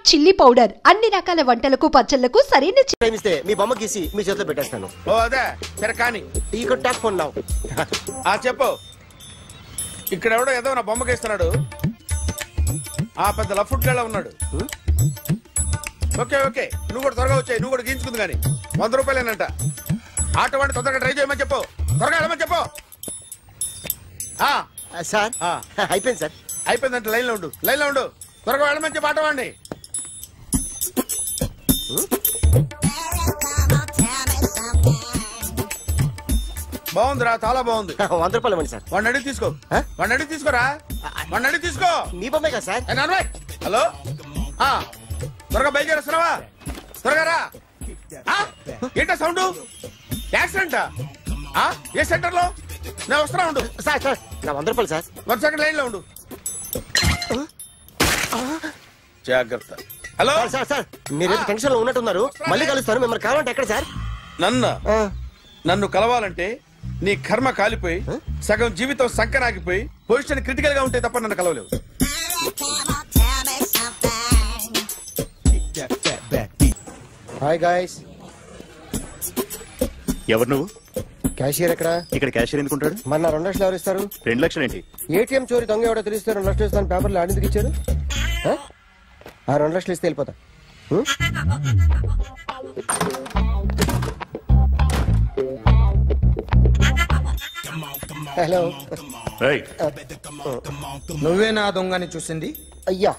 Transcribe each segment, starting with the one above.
Chilli powder అన్ని రకాల వంటలకు పచ్చళ్లకు సరైన ప్రేమిస్తే మీ బొమ్మ గీసి మీ చేతిలో పెట్టేస్తాను. ఓ అదే సరే కానీ ఈ టాక్ ఫోన్ నావు. చెప్పు. ఇక్కడ ఎవడో ఏదో నా బొమ్మకి ఇస్తున్నాడు. పెద్ద లఫుట్ గళ్ళ ఉన్నాడు. ఓకే ఓకే నువ్వు కూడా త్వరగా వచ్చాయి. నువ్వు కూడా గీంచుకుంది కానీ 100 రూపాయలేనంట. ఆటో వాడిని తొందరగా ట్రై చేయమని చెప్పు. త్వరగా వెళ్ళమని చెప్పు. సార్ అయిపోయింది సార్. అయిపోయిందంటే లైన్లో ఉండు. త్వరగా వెళ్ళమని చెప్పు ఆటో వాడిని. బాగుందిరా, చాలా బాగుంది. 100 రూపాయలు ఇవ్వండి సార్. వాడిని అడిగి తీసుకో. వాడిని అడిగి తీసుకోరా. వాడిని అడిగి తీసుకో. మీ బొమ్మే కదా సార్. హలో త్వరగా బయలుదేరేస్తున్నావా? త్వరగా రా. ఏంటా సౌండ్? యాక్సిడెంటా? ఏ సెంటర్ లో? నేను వస్తున్నా ఉండు. సార్ సార్ నా 100 రూపాయలు సార్. 1 సెకండ్ లైన్ లో ఉండు. జాగ్రత్త. హలో సార్ సార్ మీరు టెన్షన్ లో ఉన్నట్టున్నారు. మళ్ళీ కలుస్తాను. మిమ్మల్ని కావాలంటే ఎక్కడ సార్? నన్ను కలవాలంటే నీ కర్మ కాలిపోయి సగం జీవితం సంకనాగిపోయి పొజిషన్ క్రిటికల్ గా ఉంటే తప్ప నన్ను కలవలేవు. Hi guys. ఎవరు నువ్వు? క్యాషియర్ ఎక్కడ? ఇక్కడ క్యాషియర్ ఎందుకుంటాడు? మన 2 లక్షలు ఎవరు ఇస్తారు? 2 లక్షలు ఏంటి? ఏటీఎం చోరీ దొంగ ఎవడో తెలిస్తే 2 లక్షలు ఇస్తాను పేపర్లు ఆడిందుకు ఇచ్చారు. 2 లక్షలు ఇస్తే వెళ్ళిపోతా. హలో. నువ్వే నా దొంగని చూసింది? అయ్యా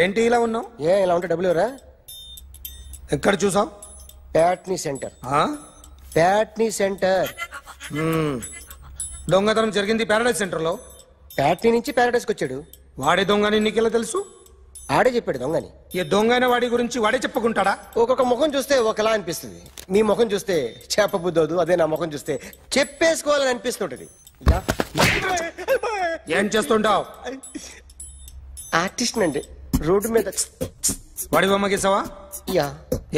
ఏంటి ఇలా ఉన్నావు? ఇలా ఉంటే డబ్బులు ఎవరా? ఎక్కడ చూసావు? ప్యాట్నీ సెంటర్. ప్యాట్నీ సెంటర్. దొంగతనం జరిగింది ప్యారడైజ్ సెంటర్ లో. ప్యాట్నీ నుంచి ప్యారడైజ్కి వచ్చాడు. వాడే దొంగని నీకెలా తెలుసు? ఆడే చెప్పాడు దొంగని. ఈ దొంగైన వాడి గురించి వాడే చెప్పుకుంటాడా? ఒక్కొక్క ముఖం చూస్తే ఒకలా అనిపిస్తుంది. మీ ముఖం చూస్తే చెప్పబుద్దోదు. అదే నా ముఖం చూస్తే చెప్పేసుకోవాలని అనిపిస్తుంటది. ఏం చేస్తుంటావు? ఆర్టిస్ట్ అండి. రోడ్డు మీద వాడి బొమ్మ గీసావా? యా.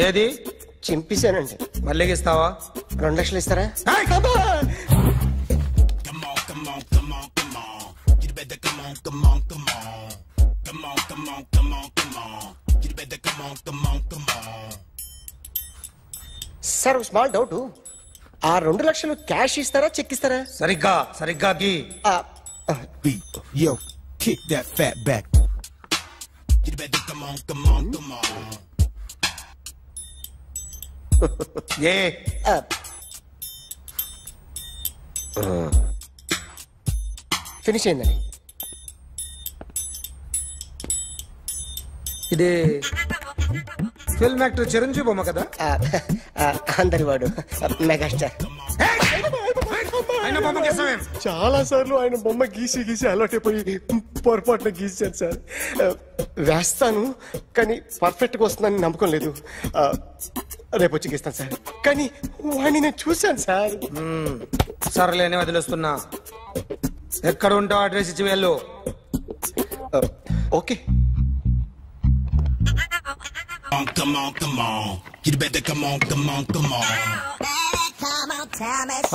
ఏది? చింపేశానండి. మళ్ళీ గీస్తావా? 2 లక్షలు ఇస్తారా? Sir small doubt. 2 లక్షలు క్యాష్ ఇస్తారా చెక్ ఇస్తారా? సరిగ్గా గీ. Yo, kick that fat back. You better come on. Finish అయిందండి. ఇది ఫిల్మ్ యాక్టర్ చిరంజీవి బొమ్మ కదా? అందరి వాడు మెగాస్టార్. చాలా సార్లు ఆయన బొమ్మ గీసి అలవాటైపోయి పొరపాటున గీసాను సార్. వేస్తాను కానీ పర్ఫెక్ట్ గా వస్తుందని నమ్మకం లేదు. రేపు వచ్చి గీస్తాను సార్. కానీ వాడిని నేను చూశాను సార్. సర్లేని వదిలేస్తున్నా. ఎక్కడ ఉంటావు అడ్రస్ ఇచ్చి వెళ్ళు. Okay. Come on. You better come on.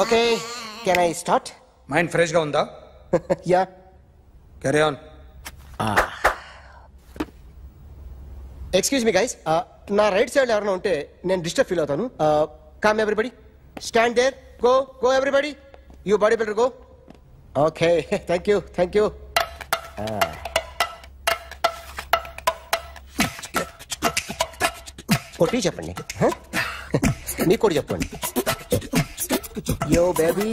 Okay can I start? Mind fresh గా ఉందా? Yeah. Carry on. Excuse me guys. నా రైట్ సైడ్ ఎవరైనా ఉంటే నేను డిస్టర్బ్ ఫీల్ అవుతాను. Come everybody, stand there. Go everybody. You body builder go. Okay thank you. కొట్టి చెప్పండి. మీకు కూడా చెప్పండి. Yo baby.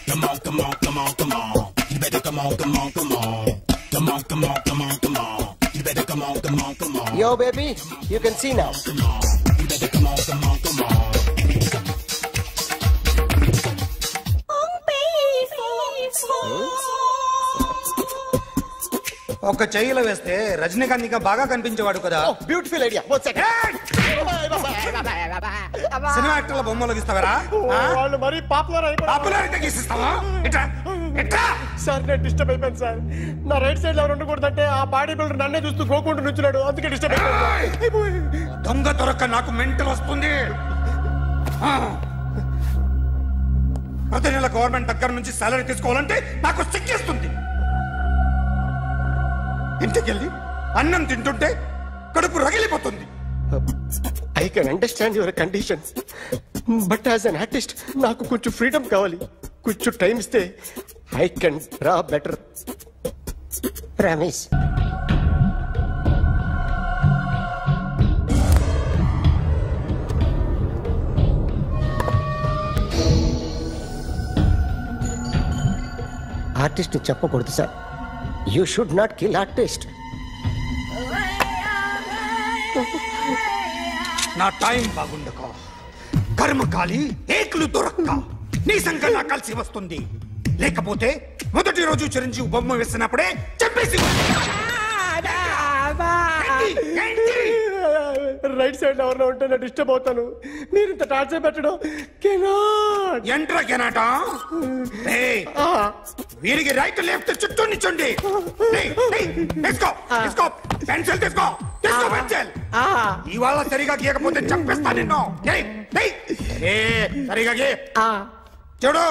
Come on. You better come on. Come on. You better come on. Yo baby, you can see now. You better come on. ఒక చెయ్యిలో వేస్తే రజనీకాంత్ ఇంకా బాగా కనిపించేవాడు కదా. Beautiful idea. సినిమా యాక్టర్ల బొమ్మలు గీస్తావరా? వాళ్ళు మరి పాపులారిటీ గీసిస్తావా? సార్ నేను డిస్టర్బ్ అయిపోయాను సార్. నా రైట్ సైడ్ ఎవరు ఉండకూడదంటే ఆ బాడీ బిల్డర్ నన్నే చూస్తూ గోకుంటూ నుంచున్నాడు. అందుకే డిస్టర్బ్ అయిపోయాను. దొంగ దొరక్క నాకు మెంటల్ వస్తుంది. ప్రతి నెల గవర్నమెంట్ దగ్గర నుంచి సాలరీ తీసుకోవాలంటే నాకు సిగ్గేస్తుంది. ఇంటికెళ్ళి అన్నం తింటుంటే కడుపు రగిలిపోతుంది. I can understand your conditions, but as an artist నాకు కొంచెం ఫ్రీడమ్ కావాలి. కొంచెం టైం ఇస్తే I can draw better. Ramesh artist చెప్పకూడదు sir. You should not kill artist. నా టైం బాగుండక కర్మకాలి ఏకులు దొరక్క నీ సంకల్లా కలిసి వస్తుంది. లేకపోతే మొదటి రోజు చిరంజీవి బొమ్మ వేసినప్పుడే చెప్పేసి రైట్ సైడ్ ఎవరిలో ఉంటే నేను డిస్టర్బ్ అవుతాను. మీరు ఇంత టార్చర్ పెట్టడం కెనాట్. ఎంట్రా కెనాట. వీరికి రైట్ లెఫ్ట్ చుట్టూ నిచ్చండి. పెన్సిల్ తీసుకో, పెన్సిల్. ఇవాళ సరిగా గీయకపోతే చంపేస్తా నిన్ను. సరిగా గీ. చూడు,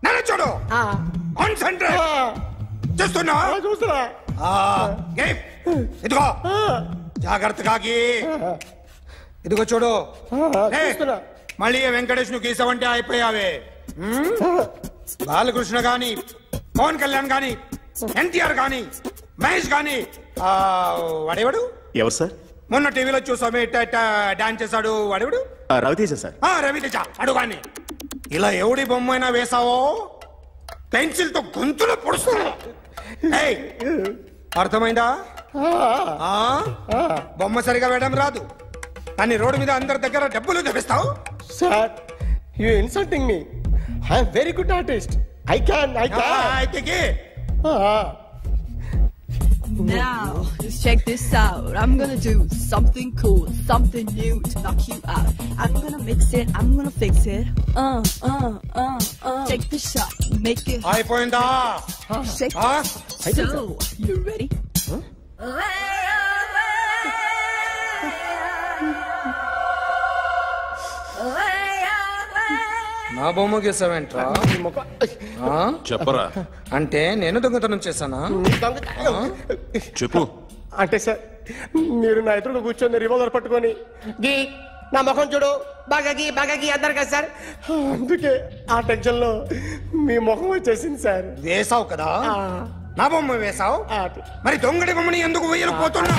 నన్ను చూడు. కాన్సంట్రేట్ చేస్తున్నా. చూస్తున్నా. ఇదిగో జాగ్రత్తగా గీ. ఇదిగో చూడు. మళ్ళీ వెంకటేష్ ను గీసావంటే అయిపోయావే. బాలకృష్ణ గాని, పవన్ కళ్యాణ్ గాని, ఎన్టీఆర్ గాని, మహేష్ గాని, వాడేవాడు ఎవరు సార్? మొన్న టీవీలో చూసామే డాన్స్ చేశాడు వాడేవాడు? రవితేజ సార్. రవితేజ అడుగాని. ఇలా ఎవడి బొమ్మ అయినా వేసావో పెన్సిల్ తో గొంతులో పొడుస్తున్నా. అర్థమైందా? బొమ్మ సరిగా వేయడం రాదు కానీ రోడ్డు మీద అందరి దగ్గర డబ్బులు తెప్పిస్తావు. Sir, you insulting me. I am very good artist. I can. Now, just check this out. I'm gonna do something cool, something new to knock you out. I'm gonna mix it, I'm gonna fix it. Take the shot, make it. అయిపోయిందా? Shake it. So, you ready? నా బొమ్మ గీసావేంట్రా? చెప్పరా. అంటే నేను దొంగతనం చేశానా? చెప్పు. అంటే సార్, మీరు నా ఎదురు కూర్చొని రివాల్వర్ పట్టుకొని గీ, నా ముఖం చూడు, బాగా గీ అన్నారు కదా సార్. అందుకే ఆ టెన్షన్ లో మీ ముఖం వచ్చేసింది సార్. వేసావు కదా, నా బొమ్మ వేసావు. మరి దొంగడి బొమ్మని ఎందుకు వేయకపోతున్నా?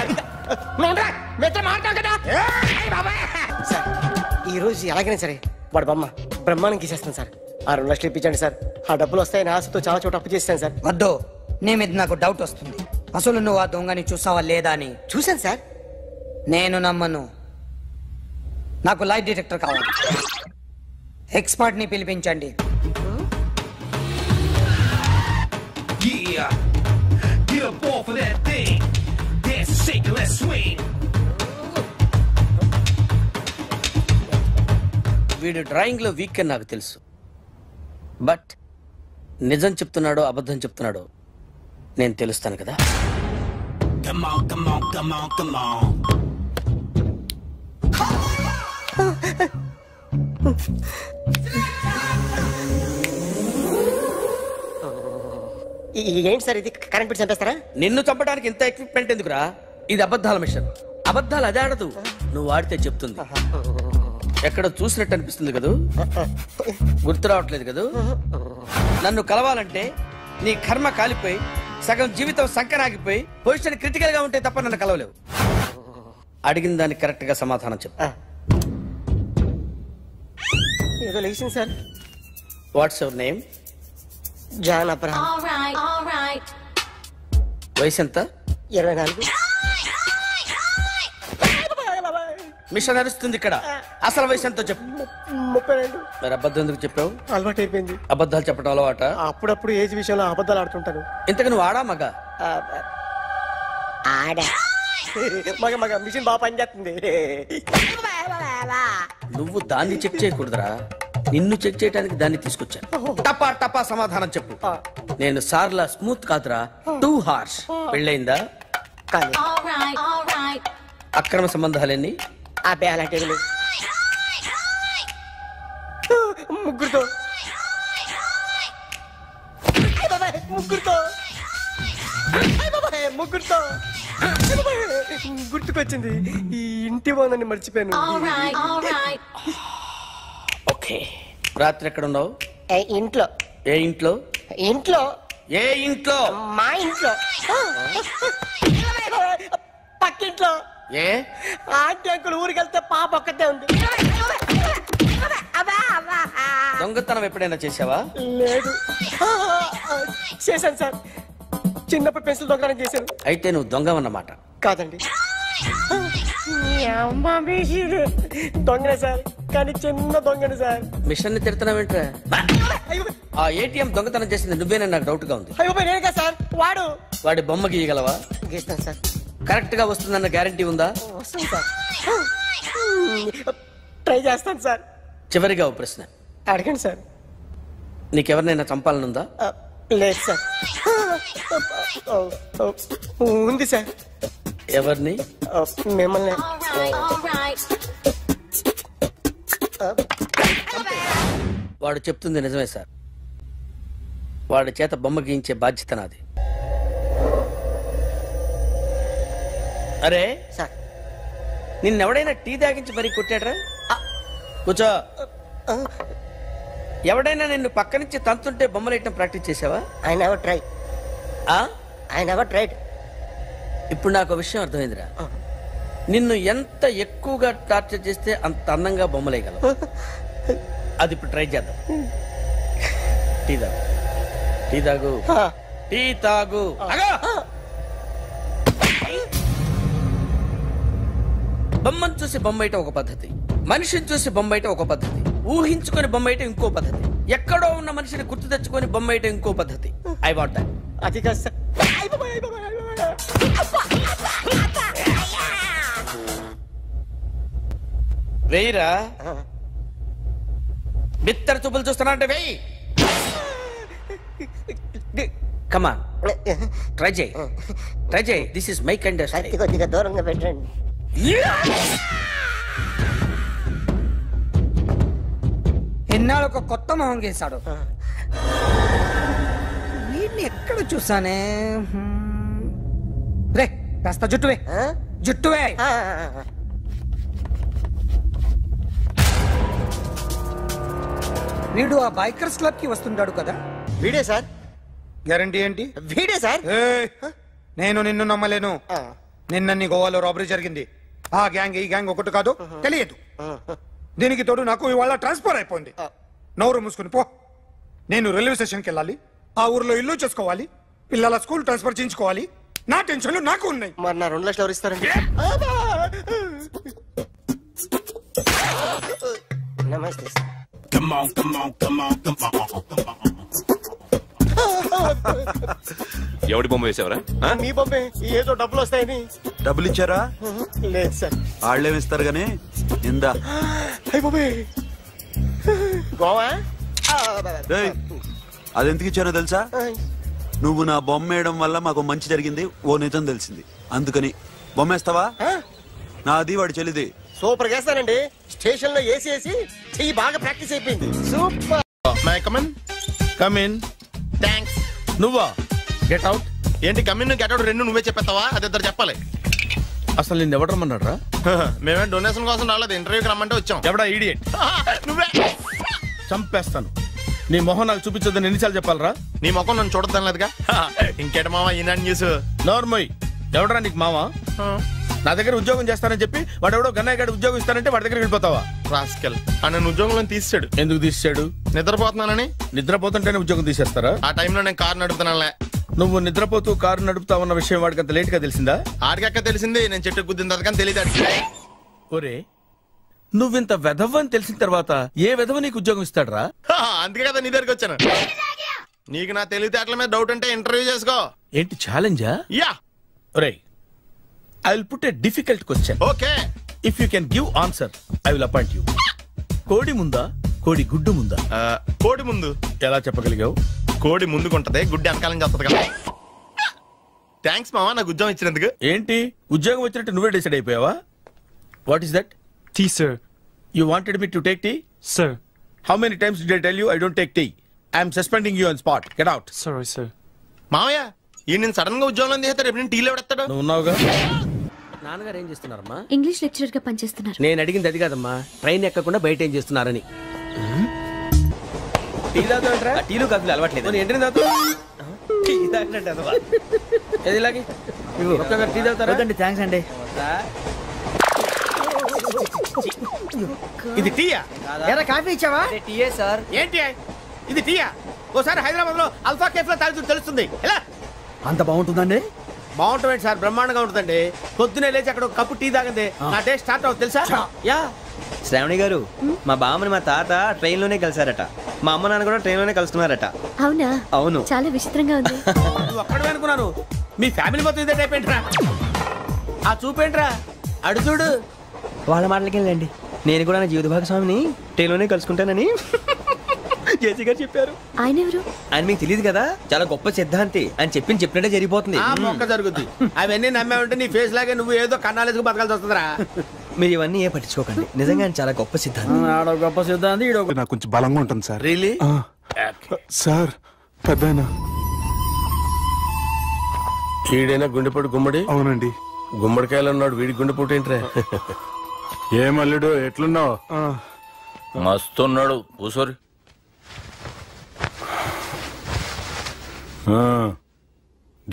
ఈ రోజు ఎలాగైనా సరే వాడు బొమ్మ బ్రహ్మాండం గీసేస్తాను సార్. 6 లక్షలు ఇప్పించండి సార్. ఆ డబ్బులు వస్తాయని ఆశతో చాలా చోట అప్పు చేస్తాను సార్. వద్దు, నీ మీద నాకు డౌట్ వస్తుంది. అసలు నువ్వు ఆ దొంగని చూసావా లేదా అని. చూశాను సార్. నేను నమ్మను. నాకు లైట్ డిటెక్టర్ కావాలి. ఎక్స్పర్ట్ ని పిలిపించండి. వీడు డ్రాయింగ్ లో వీక్ అని నాకు తెలుసు. బట్ నిజం చెప్తున్నాడో అబద్ధం చెప్తున్నాడో నేను తెలుస్తాను కదా. Come on, come on, come on, come on. ఏంటి సార్ ఇది? కరెంట్ బిల్ చంపేస్తారా? నిన్ను చంపడానికి ఇంత ఎక్విప్మెంట్ ఎందుకురా? ఇది అబద్ధాల మిషన్. అబద్ధాలు అదే ఆడదు, నువ్వు ఆడితే చెప్తుంది. ఎక్కడ చూసినట్టు అనిపిస్తుంది కదూ? గుర్తు రావట్లేదు కదూ? నన్ను కలవాలంటే నీ కర్మ కాలిపోయి సగం జీవితం సంకరాగిపోయి పొజిషన్ క్రిటికల్ గా ఉంటే తప్ప నన్ను కలవలేవు. అడిగిన దానికి కరెక్ట్ గా సమాధానం చెప్పు. ఏదో లేచింది sir. What's your name? John Abraham. వయసు ఎంత? 24. మిషన్ నడుస్తుంది ఇక్కడ. అసలు వయసు ఎంతో చెప్పు. 32. మరి అబద్ధం ఎందుకు చెప్పావు? అలవాటు అయిపోయింది. అబద్ధాలు చెప్పడం అలవాట? అప్పుడప్పుడు ఏజ్ విషయంలో అబద్ధాలు ఆడుతుంటాను. ఇంతకు నువ్వు ఆడా మగ? ఆడా. మగ మిషన్ బాగా పనిచేస్తుంది. నువ్వు దాన్ని చెక్ చేయకూడదురా, నిన్ను చెక్ చేయడానికి దాన్ని తీసుకొచ్చాను. టపా టపా సమాధానం చెప్పు. నేను సార్లా స్మూత్ కాదురా, టూ హార్ష్. పెళ్ళయిందా? అక్రమ సంబంధాలన్నీ? అబ్బే అలాంటి ముగ్గురుతో ముగ్గురుతో గుర్తుకొచ్చింది, ఈ ఇంటి ఓనర్ని మర్చిపోయాను. ఓకే, రాత్రి ఎక్కడ ఉన్నావు? ఇంట్లో. ఏ ఇంట్లో? ఇంట్లో. ఏ ఇంట్లో? మా ఇంట్లో. పక్కింట్లో. ఏ ఆంటీ అంకుల్ ఊరికి వెళ్తే పాప ఒక్కతే ఉంది. దొంగతనం ఎప్పుడైనా చేసావా? లేదు. చేశాను సార్, చిన్నప్పుడు పెన్సిల్ దొంగతనం చేశాను. అయితే నువ్వు దొంగవన్నమాట. కాదండి, దొంగనే సార్, కానీ చిన్న దొంగని సార్. మిషన్ ని తిడుతున్నావేంట్రా? ఆ ఏటీఎం దొంగతనం చేసింది నువ్వేనని నాకు డౌట్ గా ఉంది. అయ్యో నేనే సార్. వాడి బొమ్మ గీయగలవా? గీస్తాను సార్. కరెక్ట్ గా వస్తుందన్న గ్యారంటీ ఉందా? వస్తాను సార్, ట్రై చేస్తాను సార్. చివరిగా ఓ ప్రశ్న అడగండి సార్. నీకెవరినైనా చంపాలనుందా? లేదు సార్. ఉంది సార్. ఎవరిని? మిమ్మల్ని. వాడు చెప్తుంది నిజమే సార్. వాడి చేత బొమ్మ గీయించే బాధ్యత నాది. అరే సార్, నిన్నెవడైనా టీ తాగించి మరీ కొట్టాడ్రా? కూర్చో. ఎవడైనా నిన్ను పక్క నుంచి తంతుంటే బొమ్మలేయటం ప్రాక్టీస్ చేసావా? I never try. I never tried. ఇప్పుడు నాకు విషయం అర్థమైందిరా. నిన్ను ఎంత ఎక్కువగా టార్చర్ చేస్తే అంత అందంగా బొమ్మలేయగలవు. అది ఇప్పుడు ట్రై చేద్దాం. టీ తాగు, టీ తాగు, టీ తాగు. బొమ్మను చూసి బొమ్మయటం ఒక పద్ధతి, మనిషిని చూసి బొమ్మయటం ఒక పద్ధతి, ఊహించుకొని బొమ్మయటం ఇంకో పద్ధతి, ఎక్కడో ఉన్న మనిషిని గుర్తు తెచ్చుకొని బొమ్మయటం ఇంకో పద్ధతి. I want that. అది కాదు సార్. వెయ్యిరా. బిత్తర చూపులు చూస్తున్నా అంటే వెయ్యి. కమాన్, ట్రై చేయి, ట్రై చేయి. This is my kind of style. కొద్దిగా దూరంగా పెట్టండి. ఎన్నాళ్ళు ఒక కొత్త మొహం గీశాడు. వీడిని ఎక్కడ చూసానే? రే కాస్త జుట్టువే, జుట్టువే. వీడు ఆ బైకర్స్ క్లబ్ కి వస్తుంటాడు కదా? వీడే సార్. గ్యారంటీ ఏంటి? వీడే సార్. నేను నిన్ను నమ్మలేను. నిన్న గోవాలో రాబరీ జరిగింది. ఆ గ్యాంగ్ ఈ గ్యాంగ్ ఒకటి కాదు, తెలియదు. దీనికి తోడు నాకు ఇవాళ ట్రాన్స్ఫర్ అయిపోయింది. నోరు మూసుకుని పో. నేను రైల్వే స్టేషన్కి వెళ్ళాలి, ఆ ఊర్లో ఇల్లు చేసుకోవాలి, పిల్లల స్కూల్ ట్రాన్స్ఫర్ చేయించుకోవాలి. నా టెన్షన్లు నాకు ఉన్నాయి. మరి నా 2 లక్షలు ఎవరు ఇస్తారండి? నమస్తే sir. Come on, come on, come on, come on, come on. ఎవడి బొమ్మ వేసావరా? మీ బొమ్మే. ఏదో డబ్బులు వస్తాయని. డబ్బులు ఇచ్చారా? లేదు సార్. వాళ్ళేమిస్తారు గానీ ఇందా. అయ్య బొమ్మే గోవా. అదెందుకు ఇచ్చానో తెలుసా? నువ్వు నా బొమ్మ వేయడం వల్ల మాకు మంచి జరిగింది, ఓ నిజం తెలిసింది. అందుకని బొమ్మేస్తావా? నాది వాడి చెల్లిది. సూపర్ చేస్తానండి. స్టేషన్ లో ఏసీ వేసి చెయ్యి బాగా ప్రాక్టీస్ అయిపోయింది. Super. May come in. Come in. Thanks. నువ్వా? Get out. ఏంటి కమిన్ గెట్ అవుట్ రెండు నువ్వే చెప్పేస్తావా? అది ఇద్దరు చెప్పాలి. అసలు నిన్ను ఎవరు రమ్మన్నాడు రా? మేమే డొనేషన్ కోసం రాలేదు, ఇంటర్వ్యూకి రమ్మంటే వచ్చాం. ఎవడా ఈడియట్? నువ్వే. చంపేస్తాను. నీ మొహం నాకు చూపించొద్దని ఎన్నిసార్లు చెప్పాలరా? నీ మొహం నన్ను చూడద్దనలేదుగా. ఇంకేట మామ ఈనాడు న్యూస్. నోర్మోయ్. ఎవడరా నీకు మామ? నా దగ్గర ఉద్యోగం చేస్తానని చెప్పి వాడు ఎవడో గన్నయ్య గారి ఉద్యోగం ఇస్తానంటే వాడి దగ్గర వెళ్ళిపోతావా? రాస్కల్. నన్ను ఉద్యోగంలో తీసాడు. ఎందుకు తీసాడు? నిద్రపోతున్నానని. నిద్రపోతుంటేనే ఉద్యోగం తీసేస్తారా? ఆ టైంలో నేను కారు నడుపుతున్నానులే. నువ్వు నిద్రపోతూ కారు నడుపుతావన్న విషయం వాడికి అంత లేట్ గా తెలిసిందా? ఆడికక్క తెలిసింది, నేను చెట్టు గుద్దిన తర్వాత కానీ తెలియదు. ఒరే, నువ్వింత వెధవ్ అని తెలిసిన తర్వాత ఏ వెధవ నీకు ఉద్యోగం ఇస్తాడరా? అందుకే కదా నీ దగ్గరికి వచ్చాను. నీకు నా తెలివితేటల మీద డౌట్ అంటే ఇంటర్వ్యూ చేసుకో. ఏంటి ఛాలెంజా? యా. ఒరే, I will put a difficult question. Okay. If you can give answer, I will appoint you. కోడి ముందా, కోడి గుడ్డు ముందా? కోడి ముందు. ఎలా చెప్పగలిగావు? కోడి ముందుకుంటది, గుడ్డి వెనకాలని చేస్తుంది కదా. థ్యాంక్స్ మామా, నాకు ఉద్యోగం ఇచ్చినందుకు. ఏంటి ఉద్యోగం వచ్చినట్టు నువ్వే డిసైడ్ అయిపోయావా? What is that? Tea, sir. You wanted me to take tea? Sir. How many times did I tell you I don't take tea? I am suspending you on spot. Get out. Sorry, sir. మామయ్య, ఈ నేను sudden గా ఉద్యోగంలో తీస్తాడు రేపు నేను టీలో పెడతాడు. నువ్వు ఉన్నావుగా. నాన్నగారు ఏం చేస్తున్నారమ్మా? ఇంగ్లీష్ లెక్చరర్ గా పనిచేస్తున్నారు. నేను అడిగింది అది కాదమ్మా, ట్రైన్ ఎక్కకుండా బయట ఏం చేస్తున్నారని. టీ తాగుతాంట్రా? టీలు కాఫీలు అలవాట్లేదు. ఏంటి తాగుతావు? టీ తాగినట్టు ఏది ఇలాగే ఒక్కగారు టీ తాగుతారా? థ్యాంక్స్ అండి. ఇది టీయా? ఎరా కాఫీ ఇచ్చావా? టీయే సార్. ఏంటి ఇది టీయా? ఓసారి హైదరాబాద్ లో అల్ఫా కేఫ్ లో తాగుతూ తెలుస్తుంది. ఎలా అంత బాగుంటుందండి? బాగుంటుంది సార్, బ్రహ్మాండంగా ఉంటుందండి. పొద్దునే లేచి అక్కడ ఒక కప్పు టీ తాగింది నా డే స్టార్ట్ అవుతుంది తెలుసా? యా. శ్రావణి గారు, మా బామ్మని మా తాత ట్రైన్ లోనే కలిసారట. మా అమ్మ నాన్న కూడా ట్రైన్ లోనే కలుస్తున్నారట. అవునా? అవును. చాలా విచిత్రంగా ఉంది. నువ్వు ఒక్కడే అనుకున్నాను, మీ ఫ్యామిలీ మొత్తం ఇదే టైప్ ఏంట్రా? ఆ చూపేంట్రా అడు చూడు. వాళ్ళ మాటలకి వెళ్ళండి. నేను కూడా నా జీవిత భాగస్వామిని ట్రైన్ లోనే కలుసుకుంటానని జేసీ గారు చెప్పారు. ఆయన ఎవరు? ఆయన మీకు తెలియదు కదా, చాలా గొప్ప సిద్ధాంతి అని చెప్పినట్టే జరిగిపోతుంది. మొక్క జరుగుద్ది. అవన్నీ నమ్మే ఉంటే నీ ఫేస్ లాగే నువ్వు ఏదో కన్నాలేసుకు బతకాల్సి వస్తుందిరా. మీరు ఇవన్నీ ఏ పట్టించుకోకండి, నిజంగా ఆయన చాలా గొప్ప సిద్ధాంతి. గొప్ప సిద్ధాంతి. నాకు కొంచెం బలంగా ఉంటుంది సార్. రియలీ? సార్ పెద్దయినా ఈడైనా గుండెపోటు గుమ్మడి? అవునండి. గుమ్మడికాయలు ఉన్నాడు, వీడి గుండెపోటు ఏంట్రా? ఏమల్లుడు ఎట్లున్నావు? మస్తున్నాడు. కూసోరి.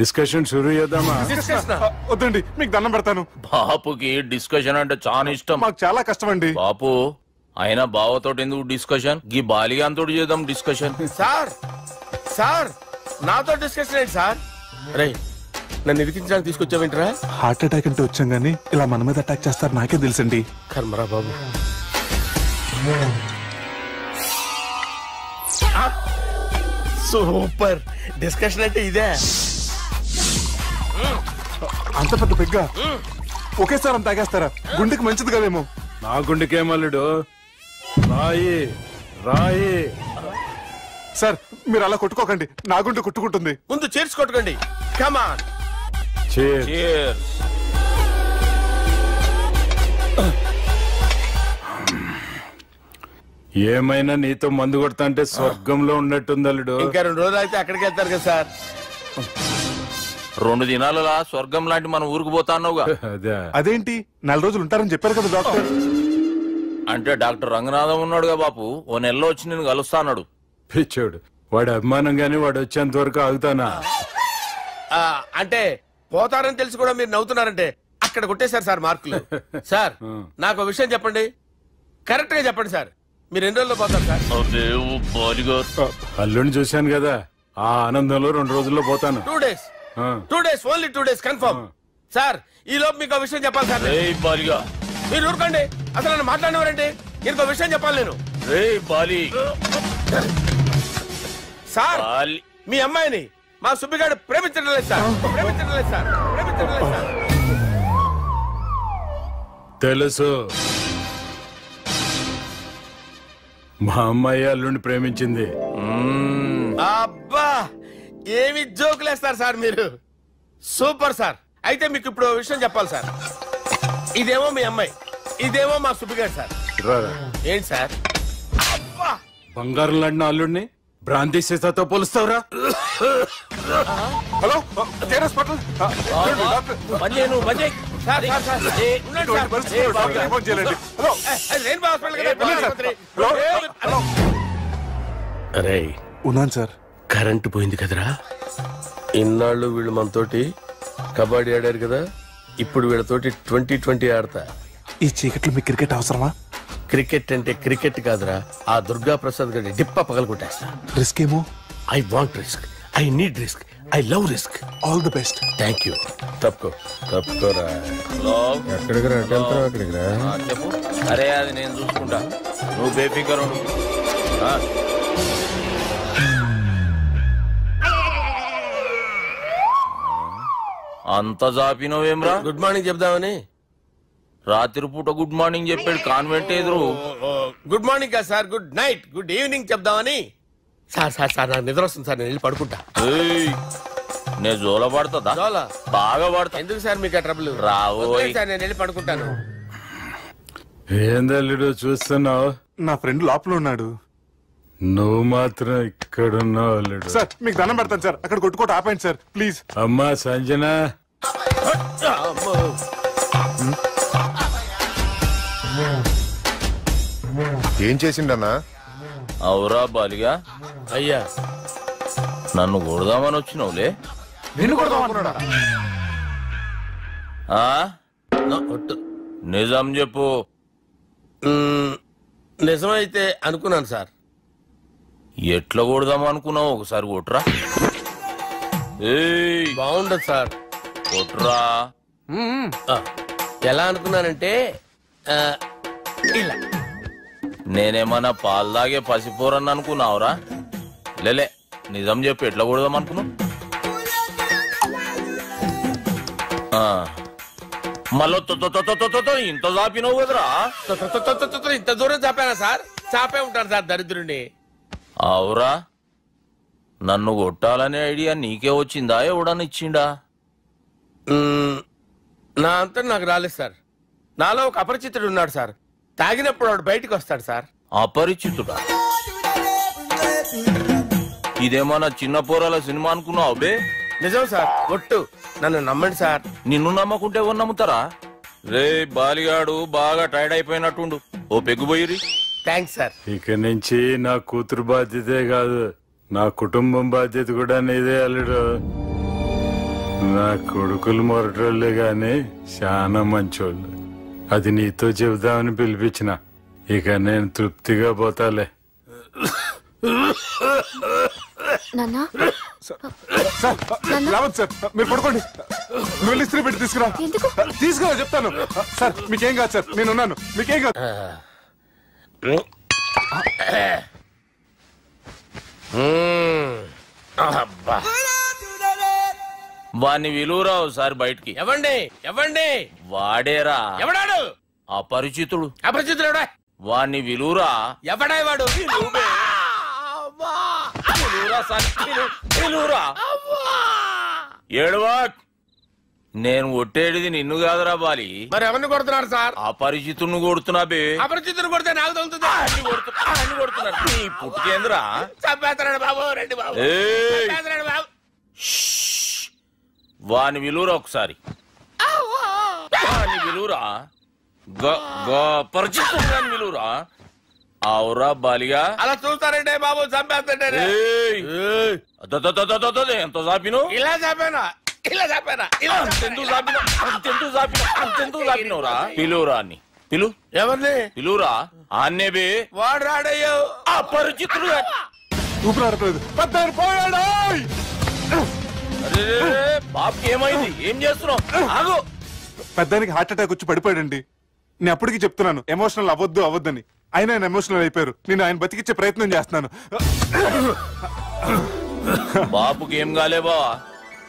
డిస్కషన్ షురూ చేద్దామా? వద్దండి, మీకు దండం పెడతాను. బాపుకి డిస్కషన్ అంటే చాలా ఇష్టం. మాకు చాలా కష్టం అండి. బాపు అయినా బావతో ఎందుకు డిస్కషన్? గీ బాలిగాంతో చేద్దాం డిస్కషన్. సార్ సార్ నాతో డిస్కషన్ ఏంటి సార్? రే నన్ను ఇరికించడానికి తీసుకొచ్చావేంట్రా? హార్ట్ అటాక్ అంటే వచ్చాం గానీ ఇలా మన మీద అటాక్ చేస్తారు నాకే తెలుసండి. కర్మరా బాబు. సూపర్ డిస్కషన్ అంటే ఇదే. అంత పెద్ద పెగ్గ ఒకేసారి అంత తాగేస్తారా? గుండెకి మంచిది కదేమో. నా గుండెకేమల్లుడు రాయి రాయి. సార్ మీరు అలా కొట్టుకోకండి, నా గుండె కొట్టుకుంటుంది. ముందు చేర్చి కొట్టుకోండి. కమాన్. ఏమైనా నీతో మందు కొడతా అంటే స్వర్గంలో ఉన్నట్టుంది అల్లుడు. ఇంకా 2 రోజులు అయితే అక్కడికి వెళ్తారు కదా సార్. 2 దినాలలా స్వర్గం లాంటి మన ఊరికి పోతా అన్నావుగా. అదేంటి 4 రోజులు ఉంటారని చెప్పారు కదా డాక్టర్. అంటే డాక్టర్ రంగనాథం ఉన్నాడుగా బాపు, ఓ నెలలో వచ్చి నేను కలుస్తా అన్నాడు. పిచ్చోడు, వాడు అభిమానంగానే వాడు వచ్చేంత వరకు ఆగుతానా? అంటే పోతారని తెలిసి కూడా మీరు నవ్వుతున్నారంటే అక్కడ కొట్టేశారు సార్ మార్కులు. సార్ నాకు ఒక విషయం చెప్పండి, కరెక్ట్ గా చెప్పండి సార్. మీరు ఎన్ని రోజుల్లో పోతారు సార్? అల్లుడిని చూశాను కదా, ఆ ఆనందంలో 2 రోజుల్లో పోతాను. 2 days. 2 days, only 2 days confirm. Sir ఈ లోపు మీకు విషయం చెప్పాలి సార్. మీరు ఊరుకోండి, అసలు నన్ను మాట్లాడినవారంటే ఇంకో విషయం చెప్పాలి నేను. సార్ మీ అమ్మాయిని మా సుబ్బిగాడు ప్రేమించడం లేదు సార్. ప్రేమించడం లేదు సార్. ప్రేమించడం లేదు సార్. తెలుసు, మా అమ్మాయి అల్లుడిని ప్రేమించింది. అబ్బా ఏమి జోకులేస్తారు సార్ మీరు. Super sir. అయితే మీకు ఇప్పుడు విషయం చెప్పాలి సార్. ఇదేమో మీ అమ్మాయి, ఇదేమో మా సుబ్బిగాడు సార్. ఏంటి సార్? బంగారం లాంటి అల్లుడిని భ్రాంతి సీతతో పోలుస్తావురా? Hello hospital. అరే ఉన్నాను సార్. కరెంటు పోయింది కదరా. ఇన్నాళ్ళు వీళ్ళు మనతోటి కబడ్డీ ఆడారు కదా, ఇప్పుడు వీళ్ళతోటి 2020 ఆడతా. ఈ చీకట్లో మీకు క్రికెట్ అవసరమా? క్రికెట్ అంటే క్రికెట్ కాదురా, ఆ దుర్గా ప్రసాద్ గారి డిప్ప పగలు కొట్టేస్తా. రిస్క్ ఏమో. I want risk, I need risk, I love risk. All the best. Thank you. తప్పుకోరా. ఎక్కడికి రా? అక్కడికి రా. చెప్పు. అరే అది నేను చూసుకుంటా, నువ్వు బేఫికర్ ఉండు. అంత జాపినవేమ్రా? గుడ్ మార్నింగ్ చెప్దామని. రాత్రి పూట గుడ్ మార్నింగ్ చెప్పాడు కాన్వెంట్ ఎదురు. గుడ్ మార్నింగ్ కాదు sir, good night, good evening చెప్దామని. సార్ సార్ సార్ నాకు నిద్ర వస్తుంది సార్, నేను వెళ్ళి పడుకుంటా. నేను జోల పడుతుందా? బాగా పడతా. ఎందుకు సార్ మీకు ట్రబుల్? రావు సార్, నేను వెళ్ళి పడుకుంటాను. ఏందల్లుడు చూస్తున్నావు? నా ఫ్రెండ్ లోపల ఉన్నాడు. నువ్వు మాత్రం ఇక్కడున్నావు అల్లుడు. సార్ మీకు దండం పెడతాను సార్, అక్కడ కొట్టుకోట ఆపండి సార్ ప్లీజ్. అమ్మా సంజన, ఏం చేసిండన్నా? అవురా బాలిగా, అయ్యా నన్ను కొడదామని వచ్చినావులే. నిన్ను కొడదామనుకున్నాడా? నిజం చెప్పు. నిజమైతే అనుకున్నాను సార్. ఎట్లా కొడదాం అనుకున్నావు? ఒకసారి కొట్రా. బాగుండదు సార్. కొట్రా. ఎలా అనుకున్నానంటే ఇలా. నేనేమన్నా పాలు తాగే పసిపోరని అనుకున్నావురా? లేలే, నిజం చెప్పు, ఎట్లా కొడదాం అనుకున్నావు? మళ్ళీ ఇంత చాపినావు కదరా? ఇంత దూరం చాపానా సార్? చాపే ఉంటాను సార్ దరిద్రుడిని. అవురా, నన్ను కొట్టాలనే ఐడియా నీకే వచ్చిందా? ఎవడన్నా ఇచ్చిండా? నా అంతా నాకు రాలేదు సార్. నాలో ఒక అపరిచితుడు ఉన్నాడు సార్. తాగినప్పుడు వాడు బయటకు వస్తాడు సార్. అపరిచితుడా? ఇదేమన్నా చిన్న పోరాల సినిమా అనుకున్నావు బే? నిజం సార్, ఒట్టు, నన్ను నమ్మండి సార్. నిన్ను నమ్మకుంటే ఎవరు నమ్ముతారా? రే బాలిగాడు బాగా టైర్డ్ అయిపోయినట్టుండు, ఓ పెగ్గుపోయిరి. Thanks sir. ఇక నుంచి నా కూతురు బాధ్యతే కాదు, నా కుటుంబం బాధ్యత కూడా నీదే అల్లుడు. నా కొడుకులు మొరటోళ్ళే గాని చాలా మంచోళ్ళు. అది నీతో చెబుదామని పిలిపించిన. ఇక నేను తృప్తిగా పోతాలే. సార్ మీరు పడుకోండి, నువ్వు ఇస్త్రీ పెట్టి తీసుకురా. తీసుకురా చెప్తాను సార్. మీకేం కాదు సార్, నేను ఉన్నాను, మీకేం కాదు. వాణ్ణి విలువరావు సార్ బయటికి. ఎవండి ఎవండి? వాడేరా. ఎవడాడు? అపరిచితుడు. అపరిచితుడు ఎవడా? వాణ్ణి విలువరా. ఎవడా వాడు? ఏడవా, నేను కొట్టేడిది నిన్ను కాదురా బాలి. మరి ఎవరిని కొడుతున్నారు సార్? అపరిచితుడిని కొడుతున్నా బే. అపరిచితుడు కొడితే నాకు తగులుతుంది. కొడుతున్నారు నీ పుట్టుకేంద్రా? చంపేస్తాడు బాబు, రండి బాబు. వాని విలువరా ఒకసారి. వాని విలువరా. పరిచితుడు విలువరా. అవురా బాలిగా. అలా చూస్తారంటే బాబు, చంపేస్తాడే. ఎంత చాపిను? ఇలా చాపానా? ఇలా చాపానా? అంతెందుకు చాపినవురా? పిలువురా అని. పిలు. ఎవరిని పిలువురా? ఆన్నే బే. వాడు రాడయ్యో. అపరిచితుడు. ఊపిరాడట్లేదు. పెద్ద పోయాడు. బాబుకి ఏమైంది? ఏం చేస్తున్నావు? ఆగు. పెద్దానికి హార్ట్ అటాక్ వచ్చి పడిపోయాడండి. నేను అప్పటికి చెప్తున్నాను ఎమోషనల్ అవ్వద్దని. ఆయన ఎమోషనల్ అయిపోయారు. నేను ఆయన బతికిచ్చే ప్రయత్నం చేస్తున్నాను. బాబుకి ఏం కాలే బావా?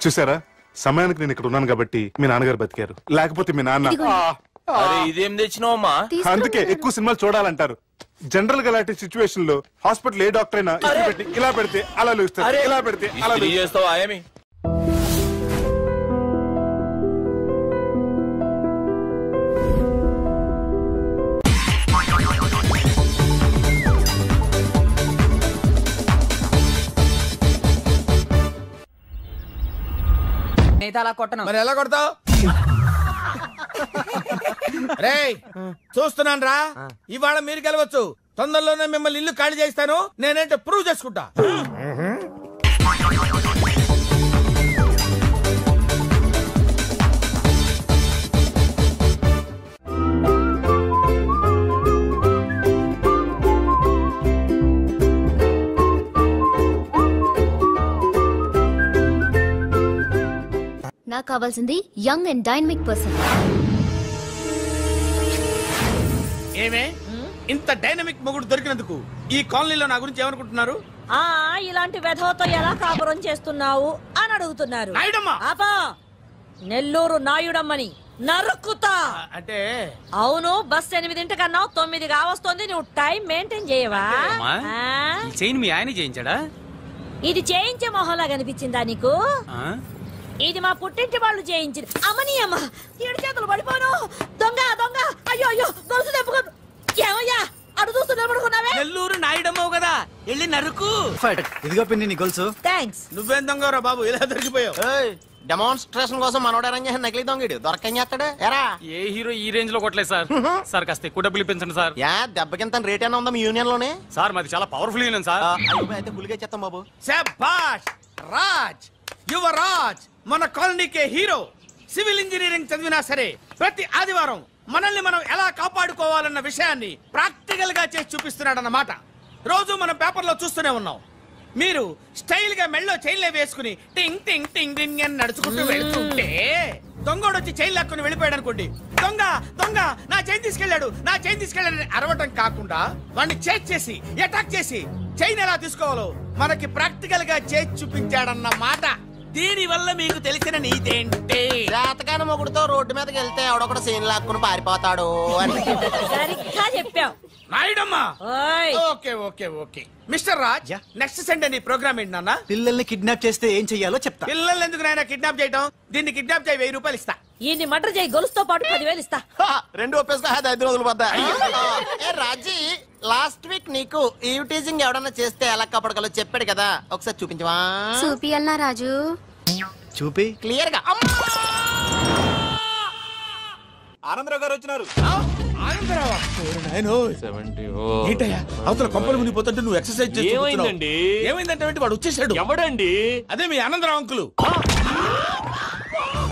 చూసారా, సమయానికి నేను ఇక్కడ ఉన్నాను కాబట్టి మీ నాన్నగారు బతికారు. లేకపోతే మీ నాన్న. అరే ఇదేం తెచ్చినావమ్మా? అందుకే ఎక్కువ సినిమాలు చూడాలంటారు. జనరల్ గా అలాంటి సిచ్యువేషన్ లో హాస్పిటల్ ఏ డాక్టర్ అయినా ఇలా పెడితే అలా లూస్తారు, ఇలా పెడితే అలా చేస్తావా? ఏమి మరి ఎలా కొడతావు? రేయ్ చూస్తున్నాను రా, ఇవాళ మీరు గెలవచ్చు. తొందరలోనే మిమ్మల్ని ఇల్లు ఖాళీ చేస్తాను. నేనేంటో ప్రూవ్ చేసుకుంటా. నాకు కావాల్సింది యంగ్ అండ్ డైనమిక్ పర్సన్. ఏమే ఇంత డైనమిక్ మొగుడు దొరికినందుకు ఈ కాలనీలో నా గురించి ఏమనుకుంటున్నారు? ఇలాంటి వెధవతో ఎలా కాపురం చేస్తున్నావు అని అడుగుతున్నారు. ఆపా, నెల్లూరు నాయుడమ్మని నరుక్కుతా. అంటే అవును, బస్ 8:00 9 కావస్తుంది. నువ్వు టైం మెయింటైన్ చేయవా? మీ ఆయన చేయించాడా? ఇది చేయించే మొహంలా కనిపించిందా నీకు? ఇది మా పుట్టింటి వాళ్ళు చేయించింది. అమ్మని అమ్మ, 7 చేతులు పడిపోను. దొంగ దొంగ, అయ్యో అయ్యో, గొలుసు తెప్పుకో. ఏమయ్యా అడు చూస్తూ నిలబడుకున్నావే? నెల్లూరు నాయుడమ్మవు కదా, వెళ్ళి నరుకు. ఇదిగో పిన్ని నీ గొలుసు. థ్యాంక్స్. నువ్వేం దొంగరా బాబు, ఇలా దొరికిపోయావు. డెమాన్స్ట్రేషన్ కోసం మనోడు అరేంజ్ చేసిన నకిలీ దొంగడు దొరకని చేస్తాడు ఎరా. ఏ హీరో ఈ రేంజ్ లో కొట్టలేదు సార్. సార్ కాస్త ఎక్కువ డబ్బులు ఇప్పించండి సార్. యా దెబ్బకింత రేట్ అయినా ఉందా మీ యూనియన్ లోనే? సార్ మాది చాలా పవర్ఫుల్ యూనియన్ సార్. అయితే గులిగా చేస్తాం బాబు. శభాష్ రాజ్, యువరాజ్, మన కాలనీకే హీరో. సివిల్ ఇంజనీరింగ్ చదివినా సరే ప్రతి ఆదివారం మనల్ని మనం ఎలా కాపాడుకోవాలన్న విషయాన్ని ప్రాక్టికల్ గా చేసి చూపిస్తున్నాడన్నమాట. రోజు మనం పేపర్లో చూస్తూనే ఉన్నాం. మీరు స్టైల్ గా మెళ్ళో చైన్లే వేసుకుని టింగ్ టింగ్ టింగ్ టింగ్ అని నడుచుకుంటూ వెళ్తుంటే దొంగోడు వచ్చి చైన్ లాక్కుని వెళ్ళిపోయాడు అనుకోండి. దొంగ దొంగ నా చైన్ తీసుకెళ్ళాడు, నా చైన్ తీసుకెళ్ళాడని అరవటం కాకుండా వాడిని చేజ్ చేసి అటాక్ చేసి చైన్ ఎలా తీసుకోవాలో మనకి ప్రాక్టికల్ గా చేసి చూపించాడన్న మాట. దీని వల్ల మీకు తెలిసిన నీతేంటి? జాతకాన మొగుడుతో రోడ్డు మీదకి వెళ్తే ఎవడొకడు సీన్ లాక్కుని పారిపోతాడు అని. సరిగ్గా చెప్పావు నాయుడమ్మా. Okay okay okay mister Raj, next Sunday నీ ప్రోగ్రామ్ ఏంటి నాన్న? పిల్లల్ని కిడ్నాప్ చేస్తే ఏం చెయ్యాలో చెప్తా. పిల్లల్ని ఎందుకు నాయన కిడ్నాప్ చేయటం? దీన్ని కిడ్నాప్ చేయి, 1000 రూపాయలు ఇస్తా. ఈయన్ని మర్డర్ చేయి, గొలుసుతో పాటు 10,000 ఇస్తా. రెండు ఒప్పేస్తా, 5 రోజులు పడ్డా. రాజీ, లాస్ట్ వీక్ నీకు ఈ టీజింగ్ ఎవడన్నా చేస్తే ఎలా కాపాడగలో చెప్పాడు కదా, ఒకసారి చూపించవా? చూపియల్నా రాజు? చూపి క్లియర్ గా. ఆనందరావు గారు వచ్చినారు. ఏంటయ్యా అవతల కొంపలు మునిగిపోతుంటే నువ్వు ఎక్సర్సైజ్ చేస్తున్నావు? ఏమైందండి? ఏమైందంటే వాడు వచ్చేసాడు. ఎవడండి? అదే మీ ఆనందరావు అంకులు.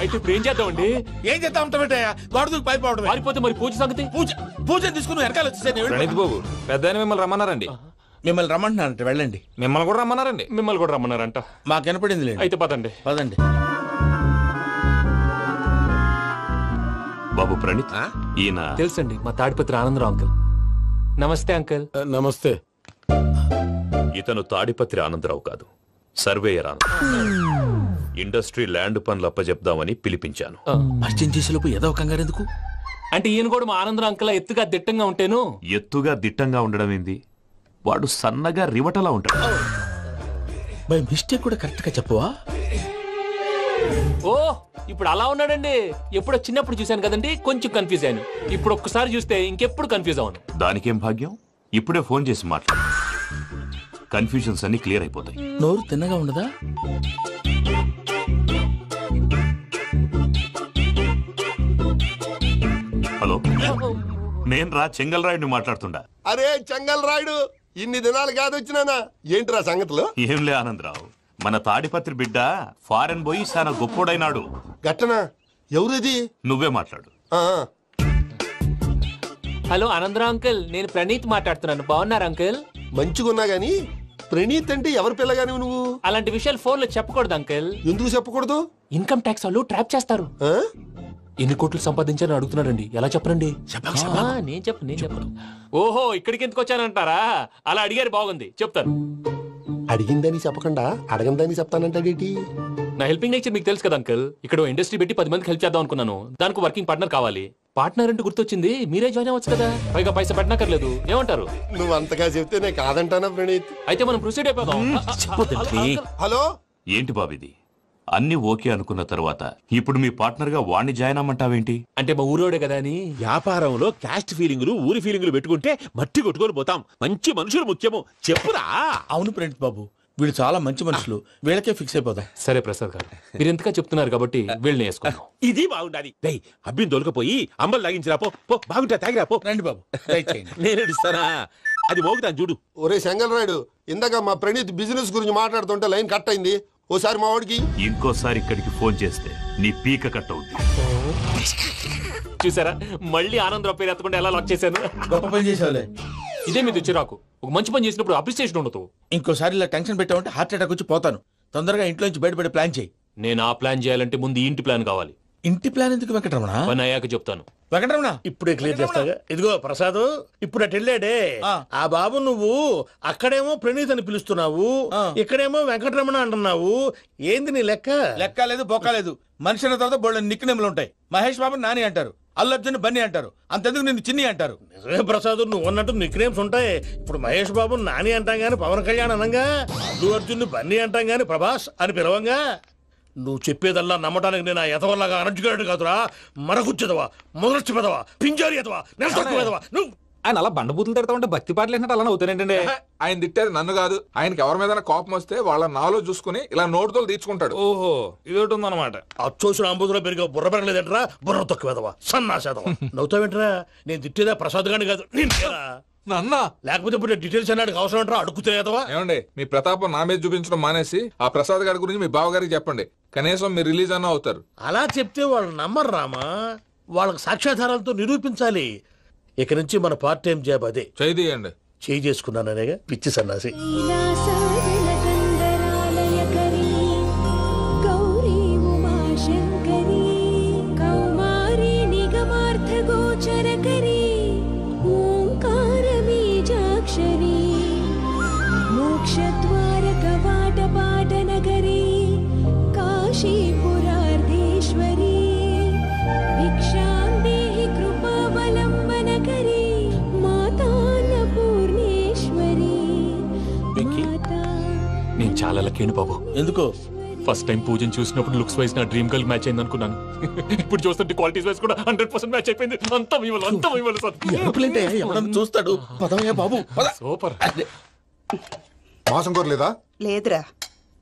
అయితే ఇప్పుడు ఏం చేద్దామండి? ఏం చేద్దాం ఉంటావేటయ్యా, వాడుకు పైపోవడం. పారిపోతే మరి పూజ సంగతి? పూజ తీసుకుని వెనకాల వచ్చేసాను. ప్రణీత్ బాబు, పెద్ద మిమ్మల్ని రమ్మన్నారండి. మిమ్మల్ని రమ్మంటున్నారంట, వెళ్ళండి. మిమ్మల్ని కూడా రమ్మన్నారండి. మిమ్మల్ని కూడా రమ్మన్నారంట. మాకు వినపడింది. అయితే పదండి. పదండి. బాబు ప్రణీత్, ఈయన తెలుసండి, మా తాడిపత్రి ఆనందరావు అంకుల్. నమస్తే అంకుల్. నమస్తే. ఇతను తాడిపత్రి ఆనందరావు కాదు, సర్వేయర్ ఆనందరావు. ఇండస్ట్రీ ల్యాండ్ పనులు అప్పచెప్దామని పిలిపించాను. పరిచయం చేసేలోపు ఏదో కంగారు ఎందుకు? అంటే ఈయన కూడా మా ఆనందరావు అంకుల్ ఎత్తుగా దిట్టంగా ఉంటాను. ఎత్తుగా దిట్టంగా ఉండడం ఏంది, వాడు సన్నగా రివటలా ఉంటాడు. బై మిస్టేక్ కూడా కరెక్ట్ గా చెప్పవా? ఓ ఇప్పుడు అలా ఉన్నాడండి. ఎప్పుడో చిన్నప్పుడు చూశాను కదండి, కొంచెం కన్ఫ్యూజ్ అయ్యాను. ఇప్పుడు ఒక్కసారి చూస్తే ఇంకెప్పుడు కన్ఫ్యూజ్ అవ్వను. దానికేం భాగ్యం, ఇప్పుడే ఫోన్ చేసి మాట్లాడు, కన్ఫ్యూజన్స్ అన్ని క్లియర్ అయిపోతాయి. నోరు తిన్నగా ఉండదా? హలో, నేను రా చెంగల్ రాయుడిని మాట్లాడుతుండా. అరే చెంగల్ రాయుడు, ఇన్ని దినాలు కాదు వచ్చినానా? ఏంట్రా సంగతులు? ఏంలే ఆనందరావు, మన తాడిపత్రి బిడ్డ ఫారెన్ పోయి చాలా గొప్పోడైనాడు. గట్టనా? ఎవరిది? నువ్వే మాట్లాడు. హలో ఆనందరావు అంకుల్, నేను ప్రణీత్ మాట్లాడుతున్నాను. బాగున్నారు అంకుల్? మంచిగున్నా గాని ప్రణీత్ అంటే ఎవరి పిల్లగాని నువ్వు? అలాంటి విషయాలు ఫోన్ లో చెప్పకూడదు అంకుల్. ఎందుకు చెప్పకూడదు? ఇన్కమ్ ట్యాక్స్ వాళ్ళు ట్రాప్ చేస్తారు. ఎన్ని కోట్లు సంపాదించారని అడుగుతున్నారండి, ఎలా చెప్పరండి? నేను చెప్పను. ఓహో, ఇక్కడికి ఎందుకు వచ్చానంటారా? అలా అడిగారు, బాగుంది, చెప్తాను. అడిగిందని చెప్పకుండా అడగందని చెప్తానంటాడేటి? నా హెల్పింగ్ నేచర్ మీకు తెలుసు కదా అంకుల్. ఇక్కడ ఇండస్ట్రీ పెట్టి 10 మందికి హెల్ప్ చేద్దాం అనుకున్నాను. దానికి వర్కింగ్ పార్ట్నర్ కావాలి. పార్ట్నర్ అంటే గుర్తొచ్చింది, మీరే జాయిన్ అవ్వచ్చు కదా, పైగా పైసా పెట్టనక్కర్లేదు. ఏమంటారు? నువ్వు అంతగా చెప్తే నేను కాదంటానా ప్రణీత్? అయితే మనం ప్రొసీడ్ అయిపోదాం. హలో, ఏంటి బాబిది? అన్ని ఓకే అనుకున్న తర్వాత ఇప్పుడు మీ పార్ట్నర్ గా వాణ్ణి జాయిన్ అమ్మంటావేంటి? అంటే మా ఊరోడే కదా అని. వ్యాపారంలో క్యాస్ట్ ఫీలింగులు, ఊరి ఫీలింగులు పెట్టుకుంటే మట్టి కొట్టుకొని పోతాం. మంచి మనుషులు ముఖ్యము, చెప్పురా. అవును ప్రణీత్ బాబు, వీళ్ళు చాలా మంచి మనుషులు, వీళ్ళకే ఫిక్స్ అయిపోదాం. సరే ప్రసాద్ గారు, మీరు ఎంతగా చెప్తున్నారు కాబట్టి వీళ్ళని వేసుకున్నాం. ఇది బాగుండాలి. డై అబ్బిని దొలకపోయి అంబలు లాగించిరా పో. బాగుంటా తాగిరా పో. రండి బాబు, నేను ఇస్తానా? అది మోగుతాను చూడు. ఒరే చెంగల్ రాయుడు, ఇందాక మా ప్రణీత్ బిజినెస్ గురించి మాట్లాడుతుంటే లైన్ కట్ అయింది. ఓసారి మా వాడికి ఇంకోసారి ఇక్కడికి ఫోన్ చేస్తే నీ పీక కట్ అవుద్ది. చూసారా, మళ్ళీ ఆనందరావు పేరు ఎత్తకుండా ఎలా లాక్ చేశాను. గొప్ప పని చేసేవాళ్ళే. ఇదే మీద చిరాకు. ఒక మంచి పని చేసినప్పుడు అప్రిసియేషన్ ఉండదు. ఇంకోసారి ఇలా టెన్షన్ పెట్టామంటే హార్ట్ అటాక్ వచ్చి పోతాను. తొందరగా ఇంట్లో నుంచి బయటపడే ప్లాన్ చేయి. నేను ఆ ప్లాన్ చేయాలంటే ముందు ఈ ఇంటి ప్లాన్ కావాలి. ఇంటి ప్లాన్ ఎందుకు వెంకటరమణ? పని అయ్యాక చెప్తాను. వెంకటరమణ ఇప్పుడే క్లియర్ చేస్తాగా. ఇదిగో ప్రసాద్, ఇప్పుడు అటు వెళ్ళాడే ఆ బాబు, నువ్వు అక్కడేమో ప్రణీత్ అని పిలుస్తున్నావు, ఇక్కడేమో వెంకటరమణ అంటున్నావు. ఏంది నీ లెక్క? లెక్క లేదు, బొక్క లేదు. మనిషి అన్న తర్వాత బోళ్ళ నిక్ నేమ్లు ఉంటాయి. మహేష్ బాబు నాని అంటారు, అల్లు అర్జున్ బన్నీ అంటారు, అంతెందుకు నిన్ను చిన్ని అంటారు. నిజమే ప్రసాద్, నువ్వు అన్నట్టు నిక్ నేమ్స్ ఉంటాయి. ఇప్పుడు మహేష్ బాబు నాని అంటాం గాని పవన్ కళ్యాణ్ అనంగా, అల్లు అర్జున్ బన్నీ అంటాం గాని ప్రభాస్ అని పిలవంగా. నువ్వు చెప్పేదల్లా నమ్మటానికి నేను ఎతవల్లాగా అనర్జుకేటెడ్ కాదురా. మరగుచ్చదవా, మొదలచ్చి పెదవా, పింజారి ఎదవా, నెలసొక్కు పెదవా. నువ్వు ఆయన అలా బండబూతులు తిడతా ఉంటే భక్తి పాటలు ఏంటంటే అలా అవుతానేంటండి. ఆయన తిట్టేది నన్ను కాదు, ఆయనకి ఎవరి మీద కోపం వస్తే వాళ్ళ నాలో చూసుకుని ఇలా నోటుతో తీర్చుకుంటాడు. ఓహో ఇదొకటి ఉందన్నమాట. అచ్చోసిన అంబుధులో పెరిగే బుర్ర పెరగలేదంటరా, బుర్ర తొక్కువేదవా సన్నాసేదవా. నవ్వుతావేంట్రా? నేను తిట్టేదా ప్రసాద్ గాని కాదు నన్నా, లేకపోతే ఇప్పుడు డీటెయిల్స్ అన్నాడు అవసరం అంటారా అడుగుతాయేదవా. ఏమండి మీ ప్రతాపం నా మీద చూపించడం మానేసి ఆ ప్రసాద్ గారి గురించి మీ బావగారికి చెప్పండి, కనీసం మీరు రిలీజ్ అన్న అవుతారు. అలా చెప్తే వాళ్ళు నమ్మరు రామా, వాళ్ళకి సాక్ష్యాధారాలతో నిరూపించాలి. ఇక నుంచి మన పార్ట్ టైం జాబ్ అదే. చేయండి. చేయి చేసుకున్నాననేగా పిచ్చి సన్నాసి. నేను చాలా లక్కీని బాబు. ఎందుకో? ఫస్ట్ టైం పూజను చూసినప్పుడు లుక్స్ వైజ్ నా డ్రీమ్ గర్ల్ మ్యాచ్ అయింది అనుకున్నాను. ఇప్పుడు చూస్తుంటే క్వాలిటీస్ వైజ్ కూడా 100% మ్యాచ్ అయిపోయింది. అంతా ఇవ్వాలి సార్. చూస్తాడు పదవయ్యా బాబు. సూపర్. మాసం కోరలేదా? లేదురా,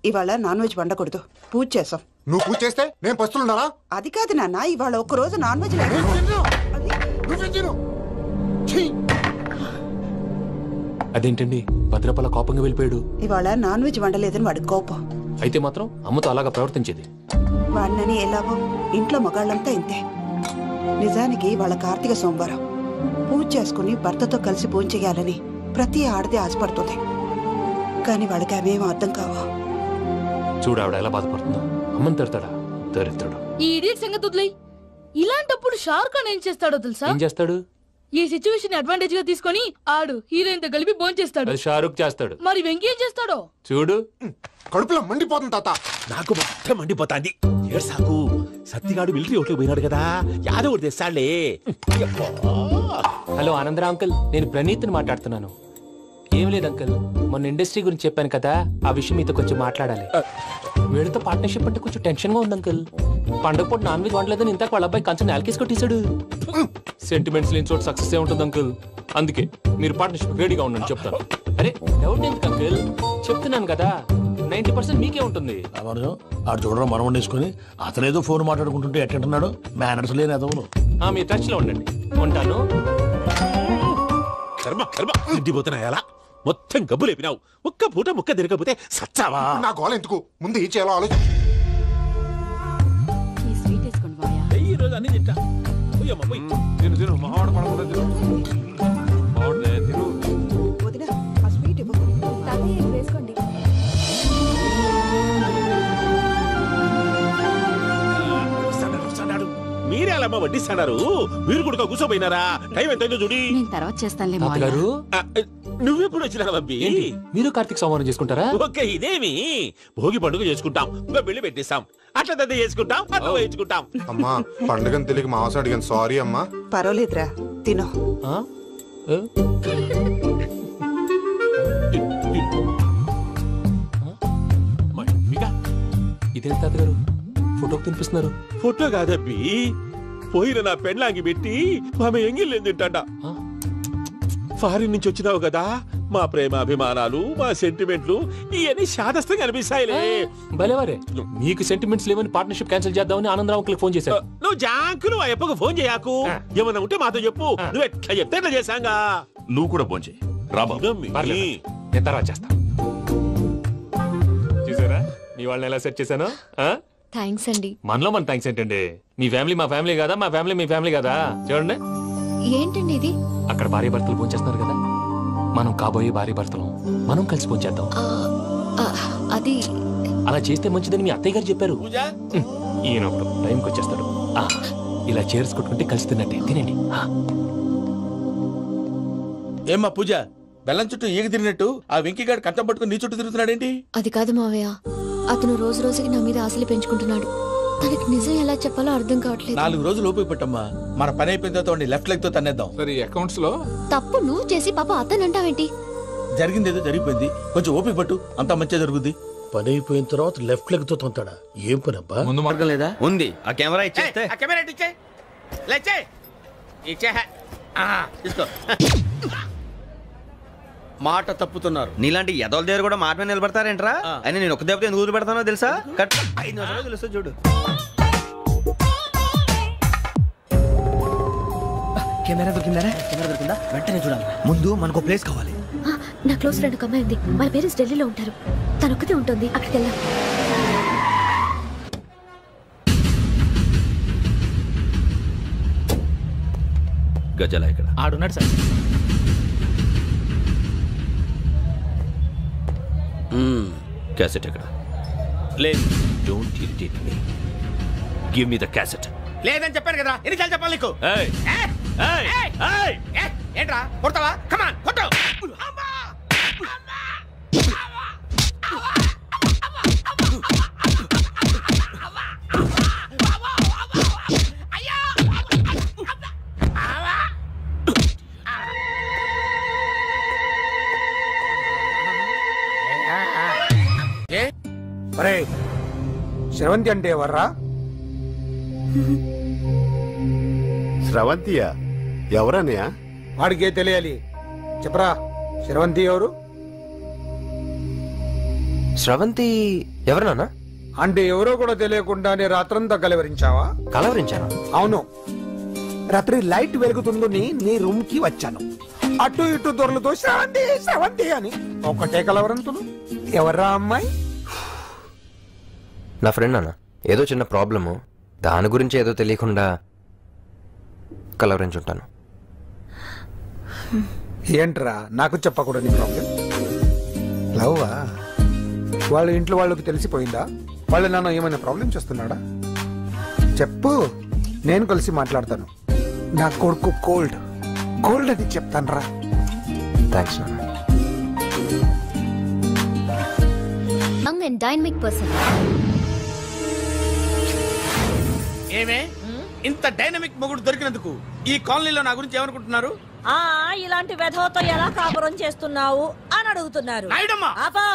ఇవాళ నాన్ వెజ్ వండకూడదు, పూజ చేసాం. నువ్వు పూజ చేస్తే నేను పస్తులున్నారా? అది కాదు నాన్న, ఇవాళ ఒక్క రోజు నాన్ వెజ్ అదేంటండి భద్రపల కోపంగా వెళ్ళిపోయాడు? ఇవాళ నాన్ వెజ్ వండలేదని వాడి కోపం. అయితే మాత్రం అమ్మతో అలాగా ప్రవర్తించేది. వాడినని ఎలాగో ఇంట్లో మగాళ్ళంతా ఇంతే. నిజానికి వాళ్ళ కార్తీక సోమవారం పూజ చేసుకుని భర్తతో కలిసి పూజ చేయాలని ప్రతి ఆడది ఆశపడుతుంది. కానీ వాడికి అవేం అర్థం కావా. చూడు ఆవిడ ఎలా బాధపడుతుందో. అమ్మని తిడతాడా దరిద్రుడు. ఈ ఇడియట్ సంగతి వదిలేయ్. ఇలాంటప్పుడు షారుఖ్ ఖాన్ ఏం చేస్తాడో తెలుసా? ఏం చేస్తాడు? ఈ సిచ్యువేషన్ అడ్వాంటేజ్ గా తీసుకొని ఆడు హీరోయిన్ తో కలిపి బోన్ చేస్తాడు. అది షారుఖ్ చేస్తాడు. మరి వెంకీ ఏం చేస్తాడో చూడు. కడుపులో మండిపోతుంది తాత. నాకు మొత్తం మండిపోతాంది. ఏడ్సాకు, సత్తిగాడు మిలిటరీ ఒకటి పోయినాడు కదా, యాదవ్ ఒకటి తెస్తాడులే. హలో ఆనందరా అంకుల్, నేను ప్రణీత్ని మాట్లాడుతున్నాను. ఏం లేదు అంకుల్, మొన్న ఇండస్ట్రీ గురించి చెప్పాను కదా, ఆ విషయం మీతో కొంచెం మాట్లాడాలి. వీడితో పార్ట్నర్షిప్ అంటే కొంచెం టెన్షన్ గా ఉంది అంకుల్. పండగ పూట నాన్ వెజ్ వండలేదని ఇంతకు వాళ్ళ అబ్బాయి కంచెం నేలకేసి కొట్టేశాడు. సెంటిమెంట్స్ లేని చోట సక్సెస్ ఏ ఉంటుంది అంకుల్. అందుకే మీరు పార్ట్నర్షిప్ రెడీగా ఉండండి చెప్తాను. అరే డౌట్ ఎందుకు అంకుల్, చెప్తున్నాను కదా 90% మీకే ఉంటుంది. ఆడు చూడడం మనం వండేసుకుని అతనేదో ఫోన్ మాట్లాడుకుంటుంటే ఎట్టంటున్నాడు. మేనర్స్ లేని అదవును. మీరు టచ్ లో ఉండండి. ఉంటాను. కర్మ కర్మ తిండిపోతున్నాయా? మొత్తం గబ్బు లేపినావు. ఒక్క పూట ముక్క తిరగకపోతే సచ్చావా? నా గోల ఎందుకు, ముందు ఏం చేయాలో ఆలోచన. ఈ రోజు అన్ని తింటా. తిను తిను, మావాడ పడకుండా తిను. మావాడే తిను. వేసుకోండి. మీరే అలా వడ్డిస్తున్నారు. మీరు కూడా కూర్చోపోయినారా? టైం ఎంతైందో చూడి. తర్వాత చేస్తానులే తాతగారు. నువ్వెప్పుడు వచ్చినా అబ్బి? మీరు కార్తీక్ సంహారం చేసుకుంటారా? ఓకే, ఇదేమి భోగి పండుగ చేసుకుంటాం, ఇంకా పెళ్లి పెట్టిస్తాం, అట్లా దద్ద చేసుకుంటాం, అట్లా వేయించుకుంటాం. అమ్మా పండుగని తెలియక మాసం అడిగాను, సారీ అమ్మా. పర్వాలేదురా, తినో. ఇదే తాతగారు ఫోటోకి తినిపిస్తున్నారు. ఫోటో కాదబ్బి, పోయిన నా పెళ్ళాంగి పెట్టి ఆమె ఎంగిల్లేం తింటాడ. ఫారిన్ నుంచి వచ్చినావు కదా, మా ప్రేమ అభిమానాలు, మా సెంటిమెంట్లు ఇవన్నీ శాదస్తంగా అనిపిస్తాయిలే. భలేవారే, మీకు సెంటిమెంట్స్ లేవని పార్ట్నర్షిప్ క్యాన్సిల్ చేద్దామని ఆనందరావు అంకుల్ ఫోన్ చేశారు. నువ్వు జాంకులు ఆ ఎప్పకు ఫోన్ చేయకు. ఏమన్నా ఉంటే మాతో చెప్పు. నువ్వు ఎట్లా చెప్తే ఎట్లా చేశాంగా. నువ్వు కూడా ఫోన్ చేయి. నేను తర్వాత చేస్తా. చూసారా మీ వాళ్ళని ఎలా సెట్ చేశాను? థ్యాంక్స్ అండి. మనలో మన థ్యాంక్స్ ఏంటండి? మీ ఫ్యామిలీ మా ఫ్యామిలీ కదా, మా ఫ్యామిలీ మీ ఫ్యామిలీ కదా. చూడండి ఏంటండి ఇది? అక్కడ భార్య భర్తలు పోంచేస్తున్నారు కదా, మనం కాబోయే భార్య భర్తలు మనం కలిసి పోంచేద్దాం. అది అలా చేస్తే మంచిదని మీ అత్తయ్య గారు చెప్పారు. ఈయన ఒకడు టైంకి వచ్చేస్తాడు. ఇలా చేర్స్ కొట్టుకుంటే కలిసి తిన్నట్టే. తినండి. ఏమ్మా పూజ, బెల్లం చుట్టూ ఈగ తిరిగినట్టు ఆ వెంకీగాడు కంటం పట్టుకుని నీ చుట్టూ తిరుగుతున్నాడేంటి? అది కాదు మావయ్య, అతను రోజు రోజుకి నా మీద ఆశలు పెంచుకుంటున్నాడు. తనకి నిజం ఎలా చెప్పాలో అర్థం కావట్లేదు. 4 రోజులు ఓపిక పట్టమ్మా, మన పని అయిపోయిన తర్వాత లెఫ్ట్ లెగ్ తో తన్నేద్దాం. సరే అకౌంట్స్ లో తప్పు నువ్వు చేసి పాప అతను అంటావేంటి? జరిగింది ఏదో జరిగిపోయింది, కొంచెం ఓపిక పట్టు, అంతా మంచిగా జరుగుద్ది. పని అయిపోయిన తర్వాత లెఫ్ట్ లెగ్ తో తొంతాడా? ఏం పని అబ్బా? ముందు మార్గం లేదా? ఉంది. ఆ కెమెరా ఇచ్చేస్తే కెమెరా ఇచ్చే తీసుకో. మాట తప్పుతున్నారు. నీలాంటి ఎదల దగ్గర కూడా మాట మీద నిలబడతారేంట్రా? అయినా నేను ఒక దెబ్బతో ఎందుకు పెడతానో తెలుసా? కట్ 5 నిమిషాలు తెలుసు చూడు. కెమెరా దొరికిందా? వెంటనే చూడాలి. ముందు మనకు ప్లేస్ కావాలి. నా క్లోజ్ ఫ్రెండ్ ఒక అమ్మాయి ఉంది. వాళ్ళ పేరెంట్స్ ఢిల్లీలో ఉంటారు. తను ఒక్కతే ఉంటుంది. అక్కడికి వెళ్దాం. గజాల ఇక్కడ ఆడున్నాడు సార్. క్యాసెట్ ఎక్కడ? లేదు. Don't irritate me. Give me the cassette. లేదని చెప్పాను కదా, ఎన్నిసార్లు చెప్పాలి నీకు? ఏయ్ ఏంట్రా కొడతావా? కమాన్ కొట్టు. శ్రవంతి అంటే ఎవర్రా? స్రవంతియా? ఎవరన్నయ్యా? వాడికే తెలియాలి. చెప్పరా, శ్రవంతి ఎవరు? స్రవంతి ఎవరు నాన్న? అంటే ఎవరో కూడా తెలియకుండానే రాత్రంతా కలవరించావా? కలవరించాను. అవును, రాత్రి లైట్ వెలుగుతుందని నీ రూమ్ కి వచ్చాను. అటు ఇటు దొరలతో శ్రవంతి శ్రవంతి అని ఒకటే కలవరంతులు. ఎవర్రా అమ్మాయి? నా ఫ్రెండ్ అన్న. ఏదో చిన్న ప్రాబ్లము, దాని గురించి ఏదో తెలియకుండా కలవరించుంటాను. ఏంట్రా నాకు చెప్పకూడదు నీ ప్రాబ్లం? లవ్వా? వాళ్ళ ఇంట్లో వాళ్ళకి తెలిసిపోయిందా? వాళ్ళ నాన్న ఏమైనా ప్రాబ్లం చేస్తున్నాడా? చెప్పు, నేను కలిసి మాట్లాడతాను. నా కొడుకు గోల్డ్ అని చెప్తాను రా. థ్యాంక్స్ నాన్న. Young and dynamic person. ఏమే ఇంత డైనమిక్ మొగుడు దొరికినందుకు ఈ కాలనీలో నా గురించి ఏమనుకుంటున్నారు? ఇలాంటి వెధవతో ఎలా కాపురం చేస్తున్నావు అని అడుగుతున్నారు. ఆపా,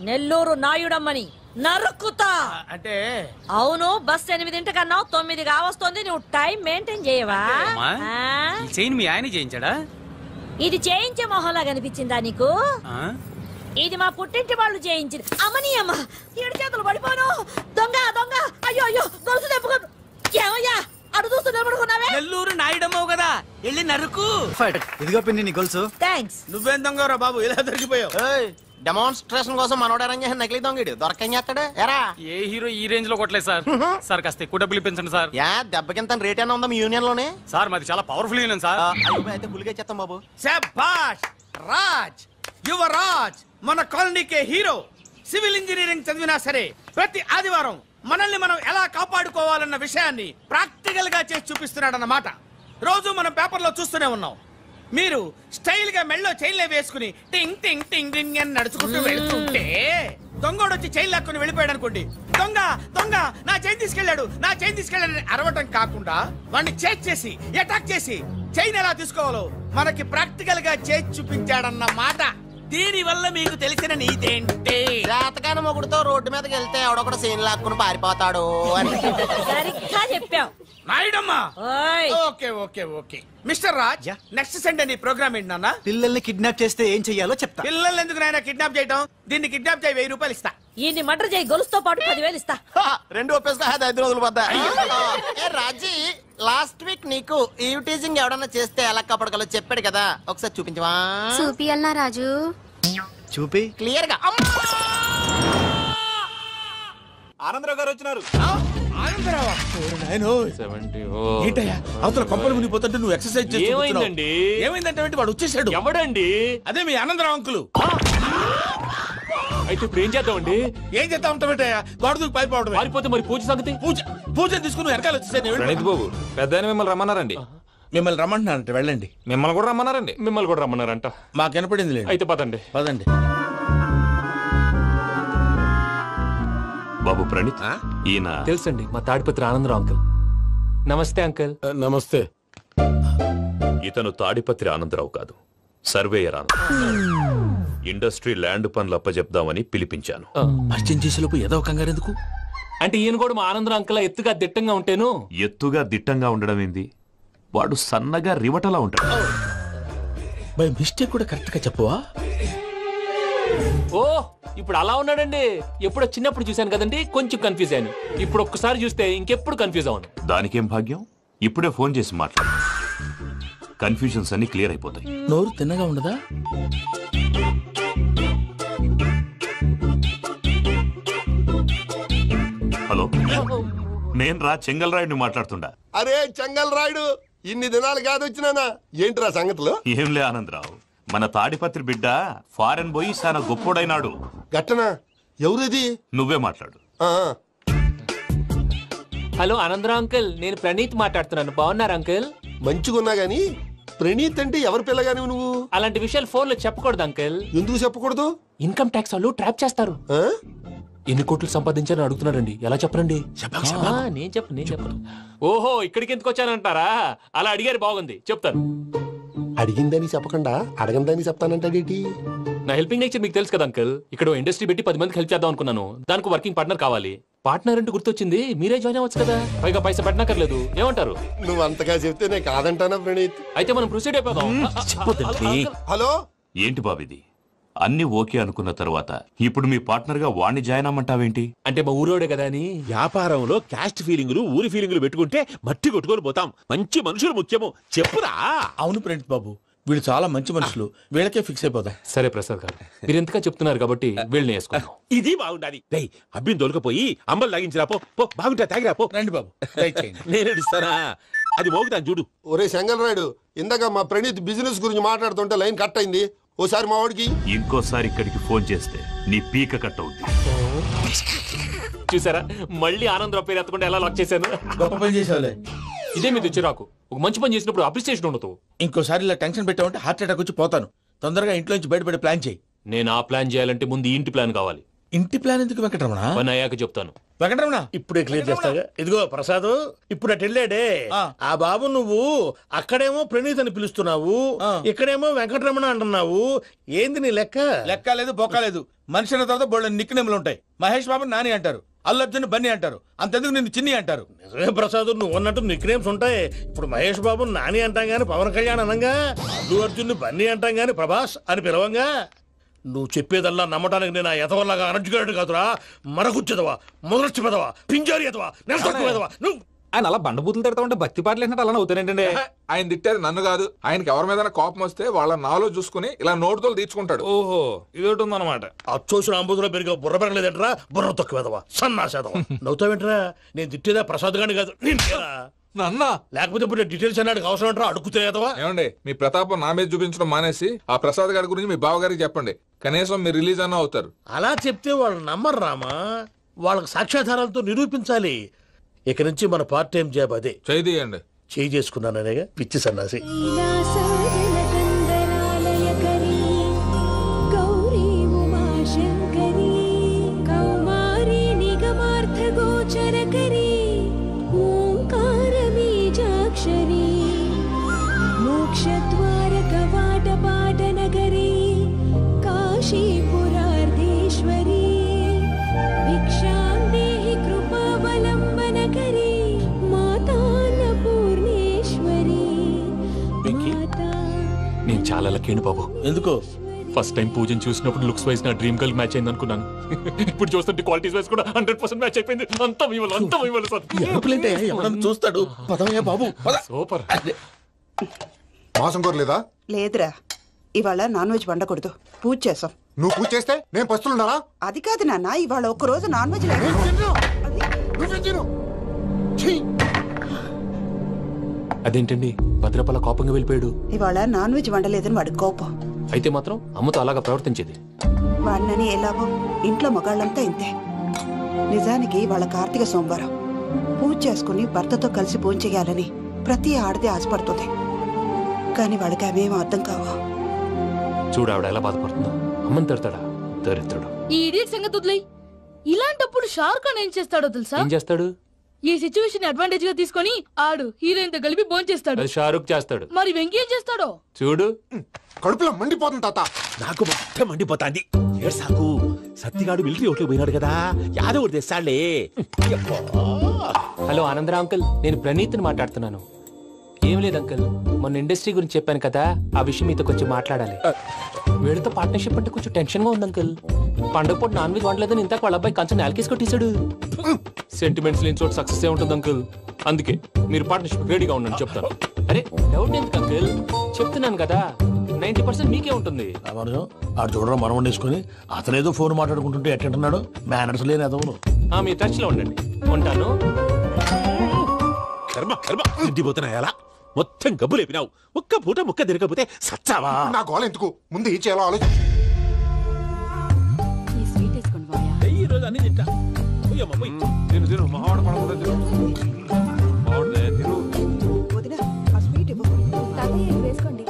నెల్లూరు నాయుడమ్మని నరుక్కుతా. అంటే అవును, బస్ 8 9 కావస్తుంది. నువ్వు టైం మెయింటైన్ చేయవా? చైన్ మీ ఆయన చేయించాడా? ఇది చేయించే మొహంలా కనిపించిందా నీకు? ఇది మా పుట్టింటి వాళ్ళు చేయించింది. అమ్మని అమ్మ, 7 చేతులు పడిపోను. దొంగ దొంగ, అయ్యో అయ్యో, గొలుసు తెప్పుకోను. ఏమయ్యా అడు చూస్తూ నిలబడుకున్నావే? నెల్లూరు నాయుడమ్మవు కదా, వెళ్ళి నరుకు. ఇదిగో పిన్ని నీ గొలుసు. థ్యాంక్స్. నువ్వేం దొంగరా బాబు, ఇలా దొరికిపోయావు? డెమాన్స్ట్రేషన్ కోసం మనోడు అరేంజ్ చేసిన నకిలీ దొంగడు దొరకని చేస్తాడు. ఎరా ఏ హీరో ఈ రేంజ్ లో కొట్టలేదు సార్. సార్ కాస్త ఎక్కువ డబ్బులు ఇప్పించండి సార్. దెబ్బకింత రేట్ అయినా ఉందా మీ యూనియన్ లోనే? సార్ మాది చాలా పవర్ఫుల్ యూనియన్ సార్. అయితే గులిగా చేస్తాం బాబు. శభాష్ రాజ్, యువరాజ్, మన కాలనీకే హీరో. సివిల్ ఇంజనీరింగ్ చదివినా సరే ప్రతి ఆదివారం మనల్ని మనం ఎలా కాపాడుకోవాలన్న విషయాన్ని ప్రాక్టికల్ గా చేసి చూపిస్తున్నాడన్నమాట. రోజు మనం పేపర్లో చూస్తూనే ఉన్నాం. మీరు స్టైల్ గా మెళ్ళో చైన్లే వేసుకుని టింగ్ టింగ్ టింగ్ టింగ్ అని నడుచుకుంటూ వెళ్తుంటే దొంగోడు వచ్చి చైన్ లాక్కుని వెళ్ళిపోయాడు అనుకోండి. దొంగ దొంగ నా చైన్ తీసుకెళ్లాడు, నా చైన్ తీసుకెళ్లాడని అరవటం కాకుండా వాడిని చేజ్ చేసి అటాక్ చేసి చైన్ ఎలా తీసుకోవాలో మనకి ప్రాక్టికల్ గా చేసి చూపించాడన్న మాట. దీని వల్ల మీకు తెలిసిన నీతేంటి? జాతకాన మొగుడుతో రోడ్డు మీదకి వెళ్తే ఎవడొకడు సీన్ లాక్కుని పారిపోతాడు అని సరిగ్గా చెప్పావు నాయుడమ్మా. Okay okay okay mister Raj, next Sunday నీ ప్రోగ్రామ్ ఏంటి నాన్న? పిల్లల్ని కిడ్నాప్ చేస్తే ఏం చెయ్యాలో చెప్తా. పిల్లల్ని ఎందుకు నాయన కిడ్నాప్ చేయటం? దీన్ని కిడ్నాప్ చేయి, 1000 రూపాయలు ఇస్తా. ఈయన్ని మర్డర్ చేయి, గొలుసుతో పాటు 10,000 ఇస్తా. 2 ఒప్పేస్తా, 5 రోజులు పడ్డా. రాజీ, లాస్ట్ వీక్ నీకు ఈవ్ టీజింగ్ ఎవడన్నా చేస్తే ఎలా కాపాడగలో చెప్పాడు కదా, ఒకసారి చూపించవా? చూపియల్నా రాజు? చూపి క్లియర్ గా. ఆనందరావు గారు వచ్చినారు. ఆనందరావా? ఏంటయ్యా అవతల కొంపలు మునిగిపోతుంటే నువ్వు ఎక్సర్సైజ్ చేస్తూ ఏమైందండి? ఏమైందంటే వాడు వచ్చేసాడు. ఎవడండి? అదే మీ ఆనందరావు అంకులు. అయితే ఇప్పుడు ఏం చేద్దామండి? ఏం చేద్దాం ఉంటావేటయ్యా, గోడ దూకి పైపోవడం. పారిపోతే మరి పూజ సంగతి? పూజ తీసుకుని వెనకాల వచ్చేసాను. ప్రణీత్ బాబు, పెద్ద రమ్మన్నారండి. మిమ్మల్ని రమ్మంటున్నారంట, వెళ్ళండి. మిమ్మల్ని కూడా రమ్మన్నారండి. మిమ్మల్ని కూడా రమ్మన్నారంట. మాకు వినపడింది. అయితే పదండి. పదండి. బాబు ప్రణీత్, ఈయన తెలుసండి, మా తాడిపత్రి ఆనందరావు అంకుల్. నమస్తే అంకుల్. నమస్తే. ఇతను తాడిపత్రి ఆనందరావు కాదు, సర్వేయర్ ఆనందరావు. ఇండస్ట్రీ ల్యాండ్ పనులు అప్పచెప్దామని పిలిపించాను. పరిచయం చేసేలోపు ఏదో కంగారు ఎందుకు? అంటే ఈయన కూడా మా ఆనందరావు అంకుల్ ఎత్తుగా దిట్టంగా ఉంటేను. ఎత్తుగా దిట్టంగా ఉండడం ఏంది? వాడు సన్నగా రివటలా ఉంటాడు. బై మిస్టేక్ కూడా కరెక్ట్ గా చెప్పవా? ఓ ఇప్పుడు అలా ఉన్నాడండి. ఎప్పుడో చిన్నప్పుడు చూశాను కదండి, కొంచెం కన్ఫ్యూజ్ అయ్యాను. ఇప్పుడు ఒక్కసారి చూస్తే ఇంకెప్పుడు కన్ఫ్యూజ్ అవును. దానికేం భాగ్యం, ఇప్పుడే ఫోన్ చేసి మాట్లాడు. కన్ఫ్యూజన్స్ అన్ని క్లియర్ అయిపోతాయి. నోరు తిన్నగా ఉండదా? హలో, నేను రా చెంగల్ రాయుడిని మాట్లాడుతుండా. అరే చెంగల్ రాయుడు, ఇన్ని దినాలు కాదు వచ్చినానా? ఏంట్రా సంగతులు? ఏంలే ఆనందరావు, మన తాడిపత్రి బిడ్డ ఫారెన్ పోయి చాలా గొప్పోడైనాడు. గట్టనా? ఎవరిది? నువ్వే మాట్లాడు. హలో ఆనందరావు అంకుల్, నేను ప్రణీత్ మాట్లాడుతున్నాను. బాగున్నారు అంకుల్? మంచిగున్నా గాని ప్రణీత్ అంటే ఎవరి పిల్లగాని నువ్వు? అలాంటి విషయాలు ఫోన్ లో చెప్పకూడదు అంకుల్. ఎందుకు చెప్పకూడదు? ఇన్కమ్ ట్యాక్స్ వాళ్ళు ట్రాప్ చేస్తారు. ఎన్ని కోట్లు సంపాదించాలని అడుగుతున్నారండి. ఎలా చెప్పరండి? నేను చెప్పను. ఓహో, ఇక్కడికి ఎందుకు వచ్చానంటారా? అలా అడిగారు, బాగుంది, చెప్తాను. అడిగిందని చెప్పకుండా అడగందని చెప్తానంటాడేటి? నా హెల్పింగ్ నేచర్ మీకు తెలుసు కదా అంకుల్. ఇక్కడ ఇండస్ట్రీ పెట్టి 10 మందికి హెల్ప్ చేద్దాం అనుకున్నాను. దానికి వర్కింగ్ పార్ట్నర్ కావాలి. పార్ట్నర్ అంటే గుర్తొచ్చింది, మీరే జాయిన్ అవ్వచ్చు కదా. పైగా పైసా పెట్టనక్కర్లేదు. ఏమంటారు? నువ్వు అంతగా చెప్తే నేను కాదంటానా ప్రణీత్? అయితే మనం ప్రొసీడ్ అయిపోదాం. హలో, ఏంటి బాబిది? అన్ని ఓకే అనుకున్న తర్వాత ఇప్పుడు మీ పార్ట్నర్ గా వాణ్ణి జాయిన్ అమ్మంటావేంటి? అంటే మా ఊరోడే కదా అని. వ్యాపారంలో క్యాస్ట్ ఫీలింగులు, ఊరి ఫీలింగులు పెట్టుకుంటే మట్టి కొట్టుకొని పోతాం. మంచి మనుషులు ముఖ్యము. చెప్పురా. అవును ప్రణీత్ బాబు, వీళ్ళు చాలా మంచి మనుషులు. వీళ్ళకే ఫిక్స్ అయిపోదాం. సరే ప్రసాద్ గారు, మీరు ఎంతగా చెప్తున్నారు కాబట్టి వీళ్ళని వేసుకుందాం. ఇది బాగుండాలి. డై అబ్బిని దొలకపోయి అంబలు లాగించిరా పో. బాగుంటా, తాగిరా పో. రండి బాబు, నేను ఇస్తానా? అది మోగుతాను చూడు. ఒరే చెంగల్ రాయుడు, ఇందాక మా ప్రణీత్ బిజినెస్ గురించి మాట్లాడుతుంటే లైన్ కట్ అయింది. ఓసారి మా వాడికి ఇంకోసారి ఇక్కడికి ఫోన్ చేస్తే నీ పీక కట్ అవుద్ది. చూసారా, మళ్ళీ ఆనందరావు పేరు ఎత్తకుండా ఎలా లాక్ చేశాను. గొప్ప పని చేసేవాళ్ళే. ఇదే మీద చిరాకు. ఒక మంచి పని చేసినప్పుడు అప్రిసియేషన్ ఉండదు. ఇంకోసారి ఇలా టెన్షన్ పెట్టామంటే హార్ట్ అటాక్ వచ్చి పోతాను. తొందరగా ఇంట్లో నుంచి బయటపడే ప్లాన్ చేయి. నేను ఆ ప్లాన్ చేయాలంటే ముందు ఈ ఇంటి ప్లాన్ కావాలి. ఇంటి ప్లాన్ ఎందుకు వెంకటరమణ? పని అయ్యాక చెప్తాను. వెంకటరమణ ఇప్పుడే క్లియర్ చేస్తాగా. ఇదిగో ప్రసాద్, ఇప్పుడు అటు వెళ్ళాడే ఆ బాబు, నువ్వు అక్కడేమో ప్రణీత్ అని పిలుస్తున్నావు, ఇక్కడేమో వెంకటరమణ అంటున్నావు. ఏంది నీ లెక్క? లెక్క లేదు, బొక్క లేదు. మనిషి అన్న తర్వాత బోళ్ళ నిక్ నేమ్లు ఉంటాయి. మహేష్ బాబు నాని అంటారు, అల్లు అర్జున్ బన్నీ అంటారు, అంతెందుకు నిన్ను చిన్ని అంటారు. నిజమే ప్రసాద్, నువ్వు అన్నట్టు నిక్ నేమ్స్ ఉంటాయి. ఇప్పుడు మహేష్ బాబు నాని అంటాం గాని పవన్ కళ్యాణ్ అనంగా, అల్లు అర్జున్ బన్నీ అంటాం గాని ప్రభాస్ అని పిలవంగా. నువ్వు చెప్పేదల్లా నమ్మటానికి నేను ఎతవల్లాగా అనర్జుకేటెడ్ కాదురా. మరగుచ్చదవా, మొదలచ్చి పెదవా, పింజారి ఎదవా, నెలసొక్కుదవా. నువ్వు ఆయన అలా బండబూతులు తిడతా ఉంటే భక్తి పాటలు ఏంటంటే అలా అవుతానంటే. ఆయన తిట్టేది నన్ను కాదు. ఆయనకి ఎవరి మీద కోపం వస్తే వాళ్ళ నాలో చూసుకుని ఇలా నోటుతో తీర్చుకుంటాడు. ఓహో, ఇదొకటి ఉందన్నమాట. అచ్చోసిన అంబుధులో పెరిగే బుర్ర పెరగలేదంటరా. బుర్ర తొక్కువేదవా, సన్నాసేదవా. నవ్వుతావేంటరా? నేను తిట్టేదా ప్రసాద్ గాని కాదు, నన్నా. లేకపోతే ఇప్పుడు డీటెయిల్స్ అన్నాడు అవసరం అంటారా? అడుగుతాయేదవా. ఏమండి, మీ ప్రతాపం నా మీద చూపించడం మానేసి ఆ ప్రసాద్ గారి గురించి మీ బావగారికి చెప్పండి. కనీసం మీరు రిలీజ్ అన్న అవుతారు. అలా చెప్తే వాళ్ళు నమ్మరు రామా. వాళ్ళకి సాక్ష్యాధారాలతో నిరూపించాలి. ఇక నుంచి మన పార్ట్ టైం జాబ్ అదే. చేయండి. చేయి చేసుకున్నాననేగా పిచ్చి సన్నాసి. నేను చాలా లక్కీని బాబు. ఎందుకో? ఫస్ట్ టైం పూజను చూసినప్పుడు లుక్స్ వైజ్ నా డ్రీమ్ గర్ల్ మ్యాచ్ అయింది అనుకున్నాను. ఇప్పుడు చూస్తుంటే క్వాలిటీస్ వైజ్ కూడా 100% మ్యాచ్ అయిపోయింది. అంతా ఇవ్వాలి సార్. చూస్తాడు. పదవయ్యా బాబు, సూపర్. మాసం కోరలేదా? లేదురా, ఇవాళ నాన్ వెజ్ వండకూడదు. పూజ చేసాం. నువ్వు పూజ చేస్తే నేను పస్తులున్నారా? అది కాదు నాన్న, ఇవాళ ఒక్క రోజు నాన్ వెజ్ లేదు. అదేంటండి, భద్రపల కోపంగా వెళ్ళిపోయాడు. ఇవాళ నాన్ వెజ్ వండలేదని వాడి కోపం. అయితే మాత్రం అమ్మతో అలాగా ప్రవర్తించేది. వాడినని ఎలాగో ఇంట్లో మగాళ్ళంతా ఇంతే. నిజానికి వాళ్ళ కార్తీక సోమవారం. పూజ చేసుకుని భర్తతో కలిసి భోంచేయాలని ప్రతి ఆడది ఆశపడుతుంది. కానీ వాడికి అవేం అర్థం కావా. చూడు ఆవిడ ఎలా బాధపడుతుందో. అమ్మని తిడతాడా దరిద్రుడు. ఈ ఇడియట్ సంగతి వదిలేయ్. ఇలాంటప్పుడు షారుఖ్ ఖాన్ ఏం చేస్తాడో తెలుసా? ఏం చేస్తాడు? ఈ సిచ్యువేషన్ అడ్వాంటేజ్ గా తీసుకొని ఆడు హీరోయిన్ తో కలిపి భోంచేస్తాడు. అది షారుఖ్ చేస్తాడు. మరి వెంకీ ఏం చేస్తాడో చూడు. కడుపులో మండిపోతుంది తాత. నాకు మొత్తం మండిపోతాంది. ఏడ్సాకు, సత్తిగాడు మిలిటరీ ఒకటి పోయినాడు కదా, యాదవ్ తెస్తాడులే. హలో ఆనందరావు అంకుల్, నేను ప్రణీత్ని మాట్లాడుతున్నాను. ఏం లేదు అంకుల్ మొన్న ఇండస్ట్రీ గురించి చెప్పాను కదా ఆ విషయం మీతో కొంచెం మాట్లాడాలి. వీళ్ళతో పార్ట్నర్షిప్ అంటే కొంచెం టెన్షన్ గా ఉంది అంకుల్. పండుగ పూట నాన్ వెజ్ వండలేదని ఇంతకు వాళ్ళ అబ్బాయి కంచెం నేలకేసి కొట్టేశాడు. సెంటిమెంట్స్ లేని చోట సక్సెస్ ఏ ఉంటుంది అంకుల్. అందుకే మీరు పార్ట్నర్షిప్ రెడీగా ఉండండి చెప్తాను. అరే డౌట్ ఎందుకు అంకుల్, చెప్తున్నాను కదా 90% మీకే ఉంటుంది. ఆడు చూడడం మనం వండేసుకుని అతనేదో ఫోన్ మాట్లాడుకుంటుంటే ఎట్టంటున్నాడు మేనర్స్ లేని అదవును. మీ టచ్ లో ఉండండి. ఉంటాను. కర్మ కర్మ తిండిపోతున్నా ఎలా మొత్తం గబ్బు లేపినావు. ఒక్క పూట ముక్క తిరగకపోతే సచ్చావా? నా గోల ఎందుకు, ముందు ఏం చేయాలో ఆలోచన. ఈ రోజు అన్ని తింటా. తిను తిను మావాడ పడకుండా తిను. మావాడదే తిను. వేసుకోండి.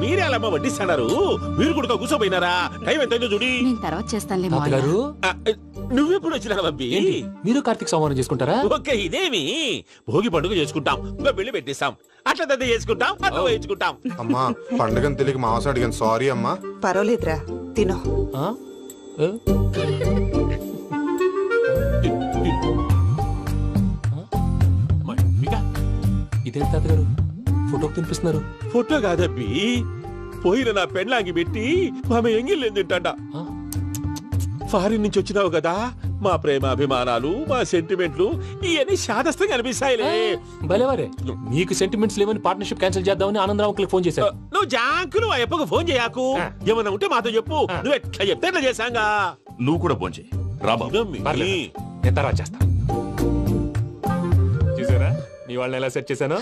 మీరే అలా వడ్డిస్తాడారు. మీరు కూడా కూర్చోపోయినారా? టైం ఎంతైందో చూడి. తర్వాత చేస్తానులే తాతగారు. నువ్వెప్పుడు వచ్చినా అబ్బి? మీరు కార్తీక్ సంహారం చేసుకుంటారా? ఓకే ఇదేమి భోగి పండుగ చేసుకుంటాం, ఇంకా పెళ్లి పెట్టేస్తాం, అట్లా దద్ద చేసుకుంటాం, అట్లా వేయించుకుంటాం. అమ్మా పండుగని తెలియక మాసం అడిగాను, సారీ అమ్మా. పర్వాలేదురా తినో. ఇదేంటి తాతగారు ఫోటోకి తినిపిస్తున్నారు? ఫోటో కాదబ్బి, పోయిన నా పెళ్ళాంగి పెట్టి ఆమె ఎంగిల్లేం తింటాడ. ఫారిన్ నుంచి వచ్చినావు కదా, మా ప్రేమ అభిమానాలు మా సెంటిమెంట్లు ఇవన్నీ శాదస్తంగా అనిపిస్తాయిలే. భలేవారే, మీకు సెంటిమెంట్స్ లేవని పార్ట్నర్షిప్ క్యాన్సిల్ చేద్దామని ఆనందరావు అంకుల్ ఫోన్ చేశారు. నువ్వు జాంకులు ఆ ఎప్పకు ఫోన్ చేయకు. ఏమన్నా ఉంటే మాతో చెప్పు, నువ్వు ఎట్లా చెప్తే ఎట్లా చేశాంగా. నువ్వు కూడా ఫోన్ చేయి రాబా. నేను తర్వాత చేస్తా. చూసారా మీ వాళ్ళని ఎలా సెట్ చేశాను?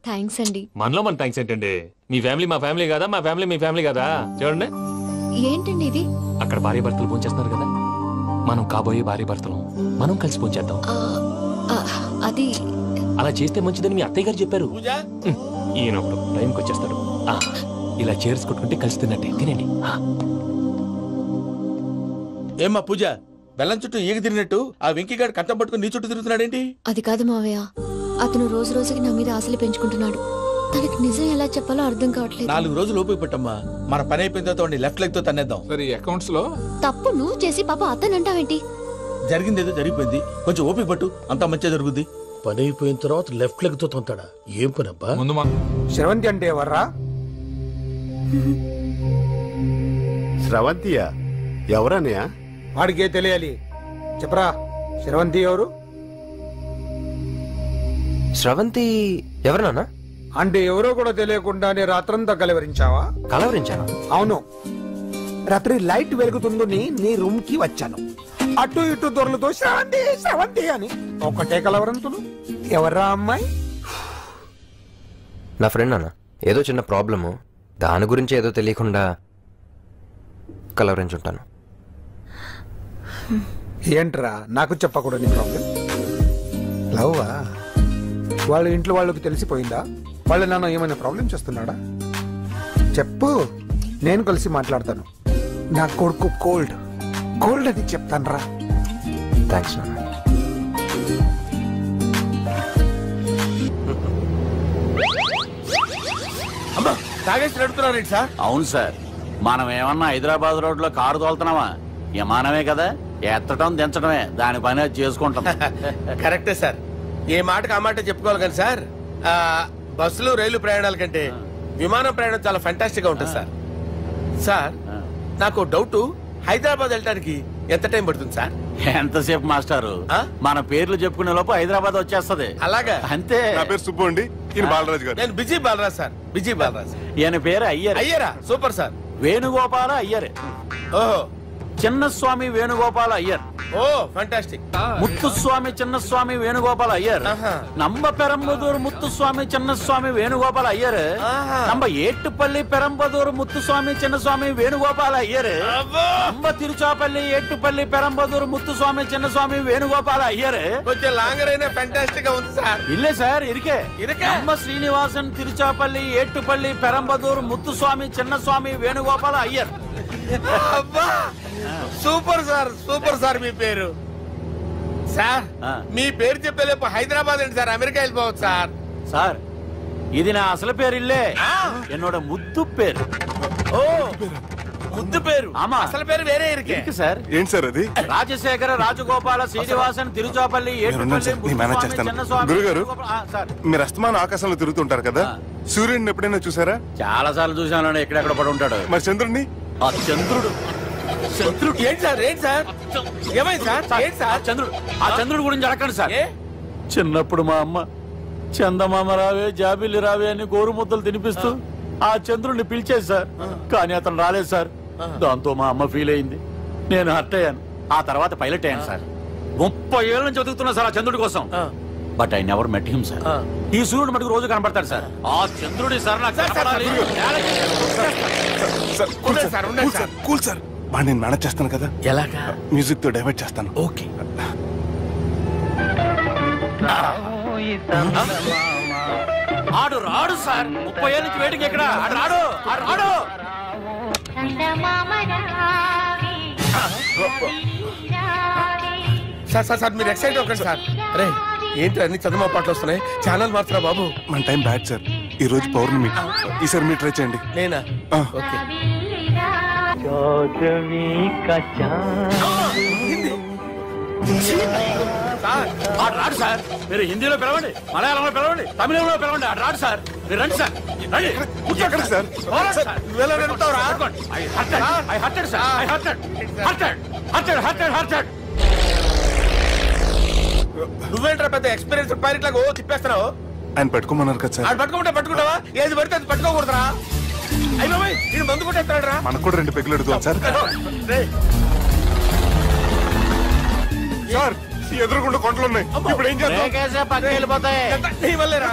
థ్యాంక్స్ అండి. మనలో మన థ్యాంక్స్ ఏంటండి? మీ ఫ్యామిలీ మా ఫ్యామిలీ కదా, మా ఫ్యామిలీ మీ ఫ్యామిలీ కదా. చూడండి ఏంటండి ఇది? అక్కడ భార్య భర్తలు ఫోన్ చేస్తున్నారు కదా, మనం కాబోయే భార్య భర్తలు మనం కలిసి ఫోన్ చేద్దాం. అది అలా చేస్తే మంచిదని మీ అత్తయ్య గారు చెప్పారు. ఈయన ఒకడు టైంకి వచ్చేస్తాడు. ఇలా చేర్స్ కొట్టుకుంటే కలిసి తిన్నట్టే. తినండి. ఏమ్మా పూజ, బెల్లం చుట్టూ ఈగ తిరిగినట్టు ఆ వెంకీగాడు కట్టం పట్టుకుని నీ చుట్టూ తిరుగుతున్నాడేంటి? అది కాదు మావయ్య, అతను రోజు రోజుకి నా మీద ఆశలు పెంచుకుంటున్నాడు. తనకి నిజం ఎలా చెప్పాలో అర్థం కావట్లేదు. 4 రోజులు ఓపిక పట్టమ్మా, మన పని అయిపోయిన తర్వాత లెఫ్ట్ లెగ్ తో తన్నేద్దాం. సరే అకౌంట్స్ లో తప్పు నువ్వు చేసి పాప అతను అంటావేంటి? జరిగింది ఏదో జరిగిపోయింది, కొంచెం ఓపిక పట్టు, అంతా మంచిగా జరుగుద్ది. పని అయిపోయిన తర్వాత లెఫ్ట్ లెగ్ తో తొంతాడా? ఏం పని అబ్బా? ముందు శ్రవంతి అంటే ఎవర్రా? శ్రవంతియా? ఎవరన్నయ్యా? వాడికే తెలియాలి, చెప్పరా. శ్రవంతి ఎవరు? శ్రవంతి ఎవరు నాన్న? అంటే ఎవరో కూడా తెలియకుండానే రాత్రంతా కలవరించావా? కలవరించాను. అవును, రాత్రి లైట్ వెలుగుతుందని నీ రూమ్ కి వచ్చాను. అటు ఇటు దొరలతో శ్రవంతి శ్రవంతి అని ఒకటే కలవరంతులు. ఎవర్రా అమ్మాయి? నా ఫ్రెండ్ నాన్న, ఏదో చిన్న ప్రాబ్లము, దాని గురించి ఏదో తెలియకుండా కలవరించుంటాను. ఏంట్రా నాకు చెప్పకూడదు నీ ప్రాబ్లం? లవ్వా? వాళ్ళ ఇంట్లో వాళ్ళకి తెలిసిపోయిందా? వాళ్ళు నన్ను ఏమైనా ప్రాబ్లం చేస్తున్నాడా? చెప్పు, నేను కలిసి మాట్లాడతాను. నా కొడుకు కోల్డ్ కోల్డ్ అని చెప్తాను రా. థ్యాంక్స్ నాన్న. అమ్మా తాగేసి నడుపుతున్నారేంటి సార్? అవును సార్, మనం ఏమన్నా హైదరాబాద్ రోడ్ లో కారు తోలుతున్నావా? విమానమే కదా, ఎత్తడం దించడమే దాని పని అది చేసుకుంటాం. కరెక్టే సార్, ఏ మాటకు ఆ మాట చెప్పుకోవాలి కానీ సార్, బస్సులు రైలు ప్రయాణాల కంటే విమానం ప్రయాణం చాలా ఫెంటాస్టిక్ గా ఉంటుంది సార్. సార్ నాకు డౌట్, హైదరాబాద్ వెళ్ళడానికి ఎంత టైం పడుతుంది సార్? ఎంతసేపు మాస్టారు, మన పేర్లు చెప్పుకునే లోపు హైదరాబాద్ వచ్చేస్తది. అలాగా? అంతే. నా పేరు సుబ్బు అండి, ఈయన బాలరాజు గారు. నేను busy Balaraj sir, busy Balaraj. ఈయన పేరు అయ్యర్. అయ్యరా? Super sir. వేణుగోపాల అయ్యర్. ఓహో, చిన్నస్వామి వేణుగోపాల అయ్యర్. Oh fantastic. ముత్తుస్వామి చిన్నస్వామి వేణుగోపాల అయ్యర్. நம்ம பெரம்பதூர் முத்துசுவாமி சின்னசுவாமி வேணுகோபால ஐயர். நம்ம ஏட்டுப்பள்ளி பெரம்பதூர் முத்துசுவாமி சின்னசுவாமி வேணுகோபால ஐயர். நம்ம తిరుచాపల్లి ఏట్టుపల్లి పెరంబదూర్ ముత్తుస్వామి చిన్నస్వామి వేణుగోపాల అయ్యర్. కొంచెం లాంగర్ అయినా ఫంటాస్టిక్ గా ఉంది సార్. ఇల్లే సార్ ఇరికే நம்ம శ్రీనివాసన్ తిరుచాపల్లి ఏట్టుపల్లి పెరంబదూర్ ముత్తుస్వామి చిన్నస్వామి వేణుగోపాల అయ్యర్. అబ్బా సూపర్ సార్, సూపర్ సార్. మీ పేరు సార్, మీ పేరు చెప్పేలేపు హైదరాబాద్ ఏంటి సార్, అమెరికా వెళ్ళిపోవచ్చు సార్. సార్ ఇది నా అసలు పేరు ఇల్లే, என்னோட ముద్దు పేరు. ఓ ముద్దు పేరు ஆமா అసలు పేరు వేరే ఇరికే సార్ ఏంటి సార్ అది? రాజశేఖర రాజగోపాల శ్రీనివాసన్ తిరుచాపల్లి మీరున్నాను సార్, నేను మేనేజ్ చేస్తాను. గురుగారు మీరు అస్తమానం ఆకాశంలో తిరుగుతుంటారు కదా, సూర్యుడిని ఎప్పుడైనా చూసారా? చాలా సార్లు చూసాను, ఎక్కడెక్కడ పడి ఉంటాడు. మరి చంద్రుడిని? ఆ చంద్రుడు ఏంటి సార్ ఏమైంది సార్ ఏంటి సార్ ఆ చంద్రుడు గురించి అడగండి సార్. చిన్నప్పుడు మా అమ్మ చందమామ రావే జాబిల్లి రావే అని గోరు ముద్దలు తినిపిస్తూ ఆ చంద్రుడిని పిలిచేది సార్, కానీ అతను రాలేదు సార్. దాంతో మా అమ్మ ఫీల్ అయింది, నేను హర్ట్ అయ్యాను. ఆ తర్వాత పైలట్ అయ్యాను సార్. 30 ఏళ్ళ నుంచి చదువుతున్నా సార్ ఆ చంద్రుడి కోసం. But I never met him sir. ఈ సూర్యుడు మటుకు రోజు కనబడతాడు సార్. ఆ చంద్రుడి సార్ నాకు కనపడాలి. కూల్ సార్, వాడు నేను మేనేజ్ చేస్తాను కదా. ఎలాగా? మ్యూజిక్ తో డైవర్ట్ చేస్తాను. ఓకే. ఆడు రాడు సార్, 30 ఏళ్ళ నుంచి వెయిటింగ్ ఎక్కడ. ఆడు రాడు, ఆడు రాడు. సార్ మీరు ఎక్సైట్ అవ్వకండి సార్. అరే ఏంటి అన్ని చదువు పాటలు వస్తున్నాయి, ఛానల్ మార్చరా బాబు. మన టైం బ్యాడ్ సార్, ఈ రోజు పౌర్ణమి. ఈసారి మీరు ట్రై చేయండి. నేనా? ఓకే. ఆడు రాడు సార్, మీరు హిందీలో పిలవండి, మలయాళంలో పిలవండి, తమిళంలో పిలవండి. ఆడు రాడు సార్, మీరు రండి సార్. రండి సార్. నువ్వేంట్రా పెద్ద ఎక్స్పీరియన్స్ పైరెట్ లాగా తిప్పేస్తున్నావు. ఆయన పట్టుకోమన్నారు కదా సార్. పట్టుకుంటావా? ఏది పడితే అది పట్టుకోకూడదురా. అయ్యో ఇది మందు కొట్టేస్తాడు రా. మనకు కూడా 2 పెగ్గులు అడుగుతాం సార్. సార్ ఎదురుకుండా కొండలు ఉన్నాయి, ఇప్పుడు ఏం చేద్దాం? పక్కకి వెళ్ళిపోతాయి. నీ వల్లేరా.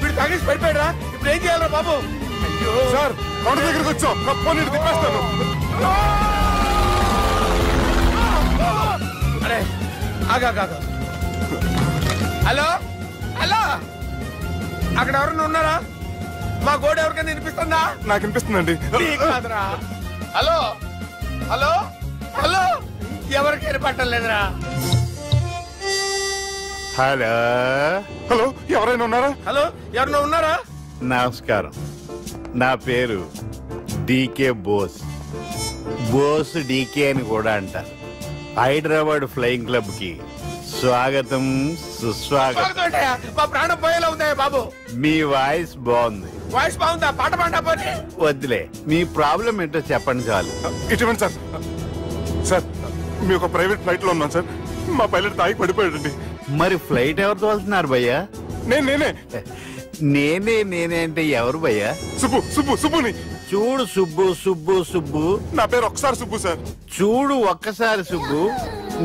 వీడు తాగేసి పడిపోయాడురా. ఇప్పుడు ఏం చేయాలరా బాబు? సార్ కొండ దగ్గరికి వచ్చాం, పోనీ తిప్పేస్తాను. అరే ఆగా. హలో హలో, అక్కడ ఎవరన్నా ఉన్నారా? మా గోడ ఎవరికైనా వినిపిస్తుందా? నాకు వినిపిస్తుందండి. హలో హలో హలో, ఎవరికి వినపట్టలేదురా. హలో హలో, ఎవరైనా ఉన్నారా? హలో ఎవరైనా ఉన్నారా? నమస్కారం, నా పేరు డీకే బోస్. బోస్ డీకే అని కూడా అంటారు. హైదరాబాద్ ఫ్లయింగ్ క్లబ్ కి స్వాగతం సుస్వాగతం. మా ప్రాణం పోయేలా ఉందా బాబు? మీ వాయిస్ బాగుంది. వాయిస్ బాగుందా? పాట పాడా పోనీ. వద్దులే, మీ ప్రాబ్లం ఏంటో చెప్పండి చాలు. ఇటువంటి సార్, సార్ మీ ఒక ప్రైవేట్ ఫ్లైట్ లో ఉన్నాం సార్, మా పైలట్ తాగి పడిపోయాడండి. మరి ఫ్లైట్ ఎవరితో వెళ్తున్నారు భయ్యా? నేనే అంటే ఎవరు భయ్యా? సుబ్బుని. చూడు సుబ్బు, నా పేరు ఒకసారి సుబ్బు సార్. చూడు ఒక్కసారి సుబ్బు,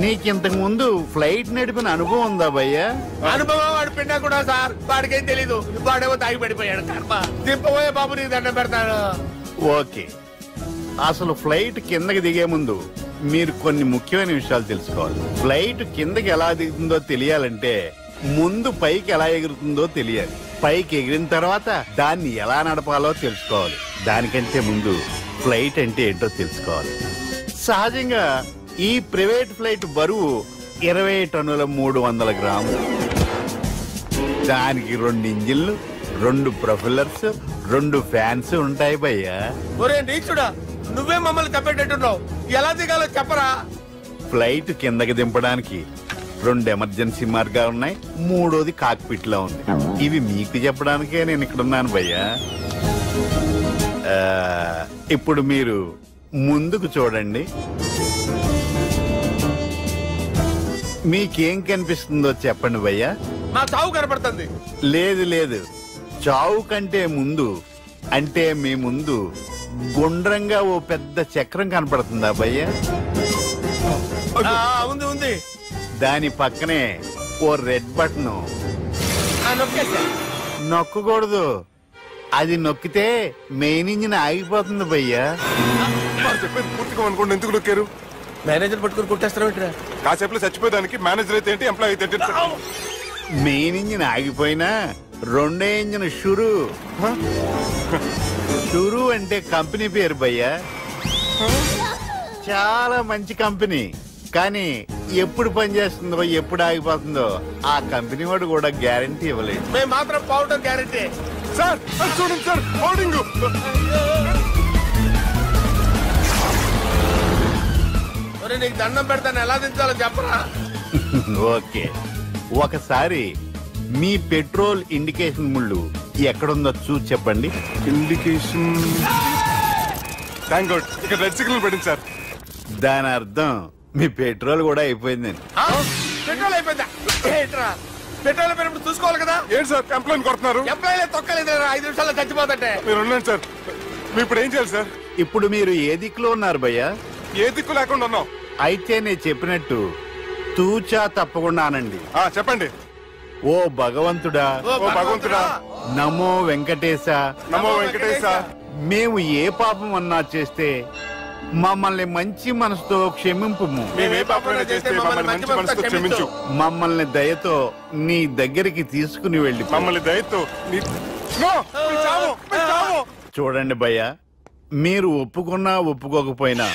నీకింతకు ముందు ఫ్లైట్ నడిపిన అనుభవం ఉందా భయ్యా? అనుభవం వాడు పిన్నా కూడా సార్, వాడికేం తెలీదు. వాడేమో తాగి పడిపోయాడు. కర్మ దింపబోయే బాబు, నీకు దండం పెడతాను. ఓకే, అసలు ఫ్లైట్ కిందకి దిగే ముందు మీరు కొన్ని ముఖ్యమైన విషయాలు తెలుసుకోవాలి. ఫ్లైట్ కిందకి ఎలా దిగుతుందో తెలియాలంటే ముందు పైకి ఎలా ఎగురుతుందో తెలియాలి. పైకి ఎగిరిన తర్వాత దాన్ని ఎలా నడపాలో తెలుసుకోవాలి. దానికంటే ముందు ఫ్లైట్ అంటే ఏంటో తెలుసుకోవాలి. సహజంగా ఈ ప్రైవేట్ ఫ్లైట్ బరువు 20 టన్నుల 300 గ్రాములు. దానికి 2 ఇంజిన్లు, 2 ప్రొపెల్లర్స్, 2 ఫ్యాన్స్ ఉంటాయి భయ్యా. ఒరే నీచుడా, నువ్వే మమ్మల్ని తప్పేటట్టున్నావు. ఎలా దిగాలో చెప్పరా? ఫ్లైట్ కిందకి దింపడానికి 2 ఎమర్జెన్సీ మార్గాలు ఉన్నాయి, 3వది కాక్పిట్ లో ఉంది. ఇవి మీకు చెప్పడానికే నేను ఇక్కడ ఉన్నాను భయ్యా. ఇప్పుడు మీరు ముందుకు చూడండి. మీకేం కనిపిస్తుందో చెప్పండి భయ్యా. మా చావు కనపడుతుంది. లేదు, చావు కంటే ముందు, అంటే మీ ముందు గుండ్రంగా ఓ పెద్ద చక్రం కనపడుతుందా భయ్యా? ఉంది. దాని పక్కనే ఓ రెడ్ బటన్. నొక్కకూడదు, అది నొక్కితే మెయిన్ ఇంజిన్ ఆగిపోతుంది భయ్యా. చెప్పేది పూర్తిగా అనుకోండి, ఎందుకు నొక్కారు? మేనేజర్ పట్టుకుని కుట్టేస్తారా? కాసేపులో చచ్చిపోయేదానికి మేనేజర్ అయితే ఏంటి, ఎంప్లాయ్ అయితే ఏంటి? మెయిన్ ఇంజిన్ ఆగిపోయినా 2వ ఇంజిన్ షురు అంటే కంపెనీ పేరు భయ్యా. చాలా మంచి కంపెనీ, కానీ ఎప్పుడు పనిచేస్తుందో ఎప్పుడు ఆగిపోతుందో ఆ కంపెనీ వాడు కూడా గ్యారంటీ ఇవ్వలేదు. మేము మాత్రం పౌడర్ గ్యారంటీ. సార్ చూడండి సార్, పౌడింగ్. నీకు దండం పెడతాను, ఎలా దించాలో చెప్పరా? ఓకే, ఒకసారి మీ పెట్రోల్ ఇండికేషన్ ముళ్ళు ఎక్కడుందో చూసి చెప్పండి. ఇండికేషన్ థ్యాంక్ గాడ్, ఇక్కడ రెడ్ సిగ్నల్ పడింది సార్. దాని అర్థం మీ పెట్రోల్ కూడా అయిపోయిందండి. పెట్రోల్ అయిపోయిందా? పెట్రోల్ అయిపోయినప్పుడు చూసుకోవాలి కదా. ఏంటి సార్ ఎంప్లాయ్ కొడుతున్నారు? ఎంప్లాయీ తొక్కలేదు, 5 నిమిషాల్లో చచ్చిపోతుంటే. మీరు ఉన్నాను సార్, మీరు ఇప్పుడు ఏం చేయాలి సార్? ఇప్పుడు మీరు ఏ దిక్కులో ఉన్నారు భయ్యా? ఏ దిక్కు లేకుండా ఉన్నాం. అయితే నేను చెప్పినట్టు తూచా తప్పకుండా అనండి. చెప్పండి. ఓ భగవంతుడా, ఓ భగవంతుడా, నమో వెంకటేశ, నమో వెంకటేశ. మేము ఏ పాపం అన్నా చేస్తే మమ్మల్ని మంచి మనసుతో క్షమింపు. మేమే పాపమైనా చేస్తే మమ్మల్ని మంచి మనసుతో క్షమించు. మమ్మల్ని దయతో నీ దగ్గరికి తీసుకుని వెళ్ళి. మమ్మల్ని దయతో చూడండి భయ్య, మీరు ఒప్పుకున్నా ఒప్పుకోకపోయినా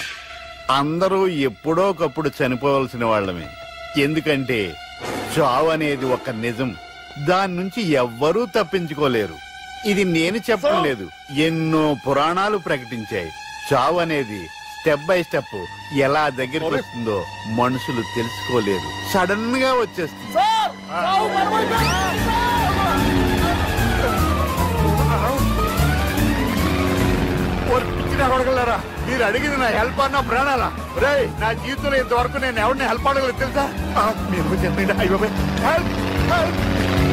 అందరూ ఎప్పుడో ఒకప్పుడు చనిపోవలసిన వాళ్ళమే. ఎందుకంటే చావు అనేది ఒక నిజం, దాని నుంచి ఎవ్వరూ తప్పించుకోలేరు. ఇది నేను చెప్పడం లేదు, ఎన్నో పురాణాలు ప్రకటించాయి. చావు అనేది స్టెప్ బై స్టెప్ ఎలా దగ్గరికి వస్తుందో మనుషులు తెలుసుకోలేరు, సడన్ గా వచ్చేస్తుంది. అడగలరా, మీరు అడిగింది నా హెల్ప్ అన్న ప్రాణాలా? రే, నా జీవితంలో ఇంతవరకు నేను ఎవరిని హెల్ప్ అడగలేదు తెలుసా? మీరు చెప్పండి. అయ్యో హెల్ప్ హెల్ప్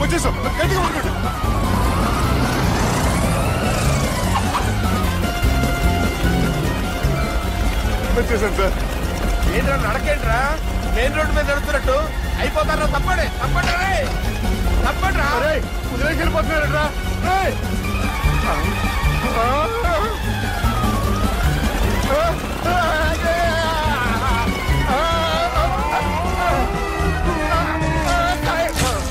వచ్చేసాం. వచ్చేసాను సార్. ఏంట్రా నడకేంట్రా? మెయిన్ రోడ్డు మీద నడుస్తున్నట్టు అయిపోతారా? తప్పండి తప్పండి రే, తప్పండి రా. వదిలేసి వెళ్ళిపోతున్నారా?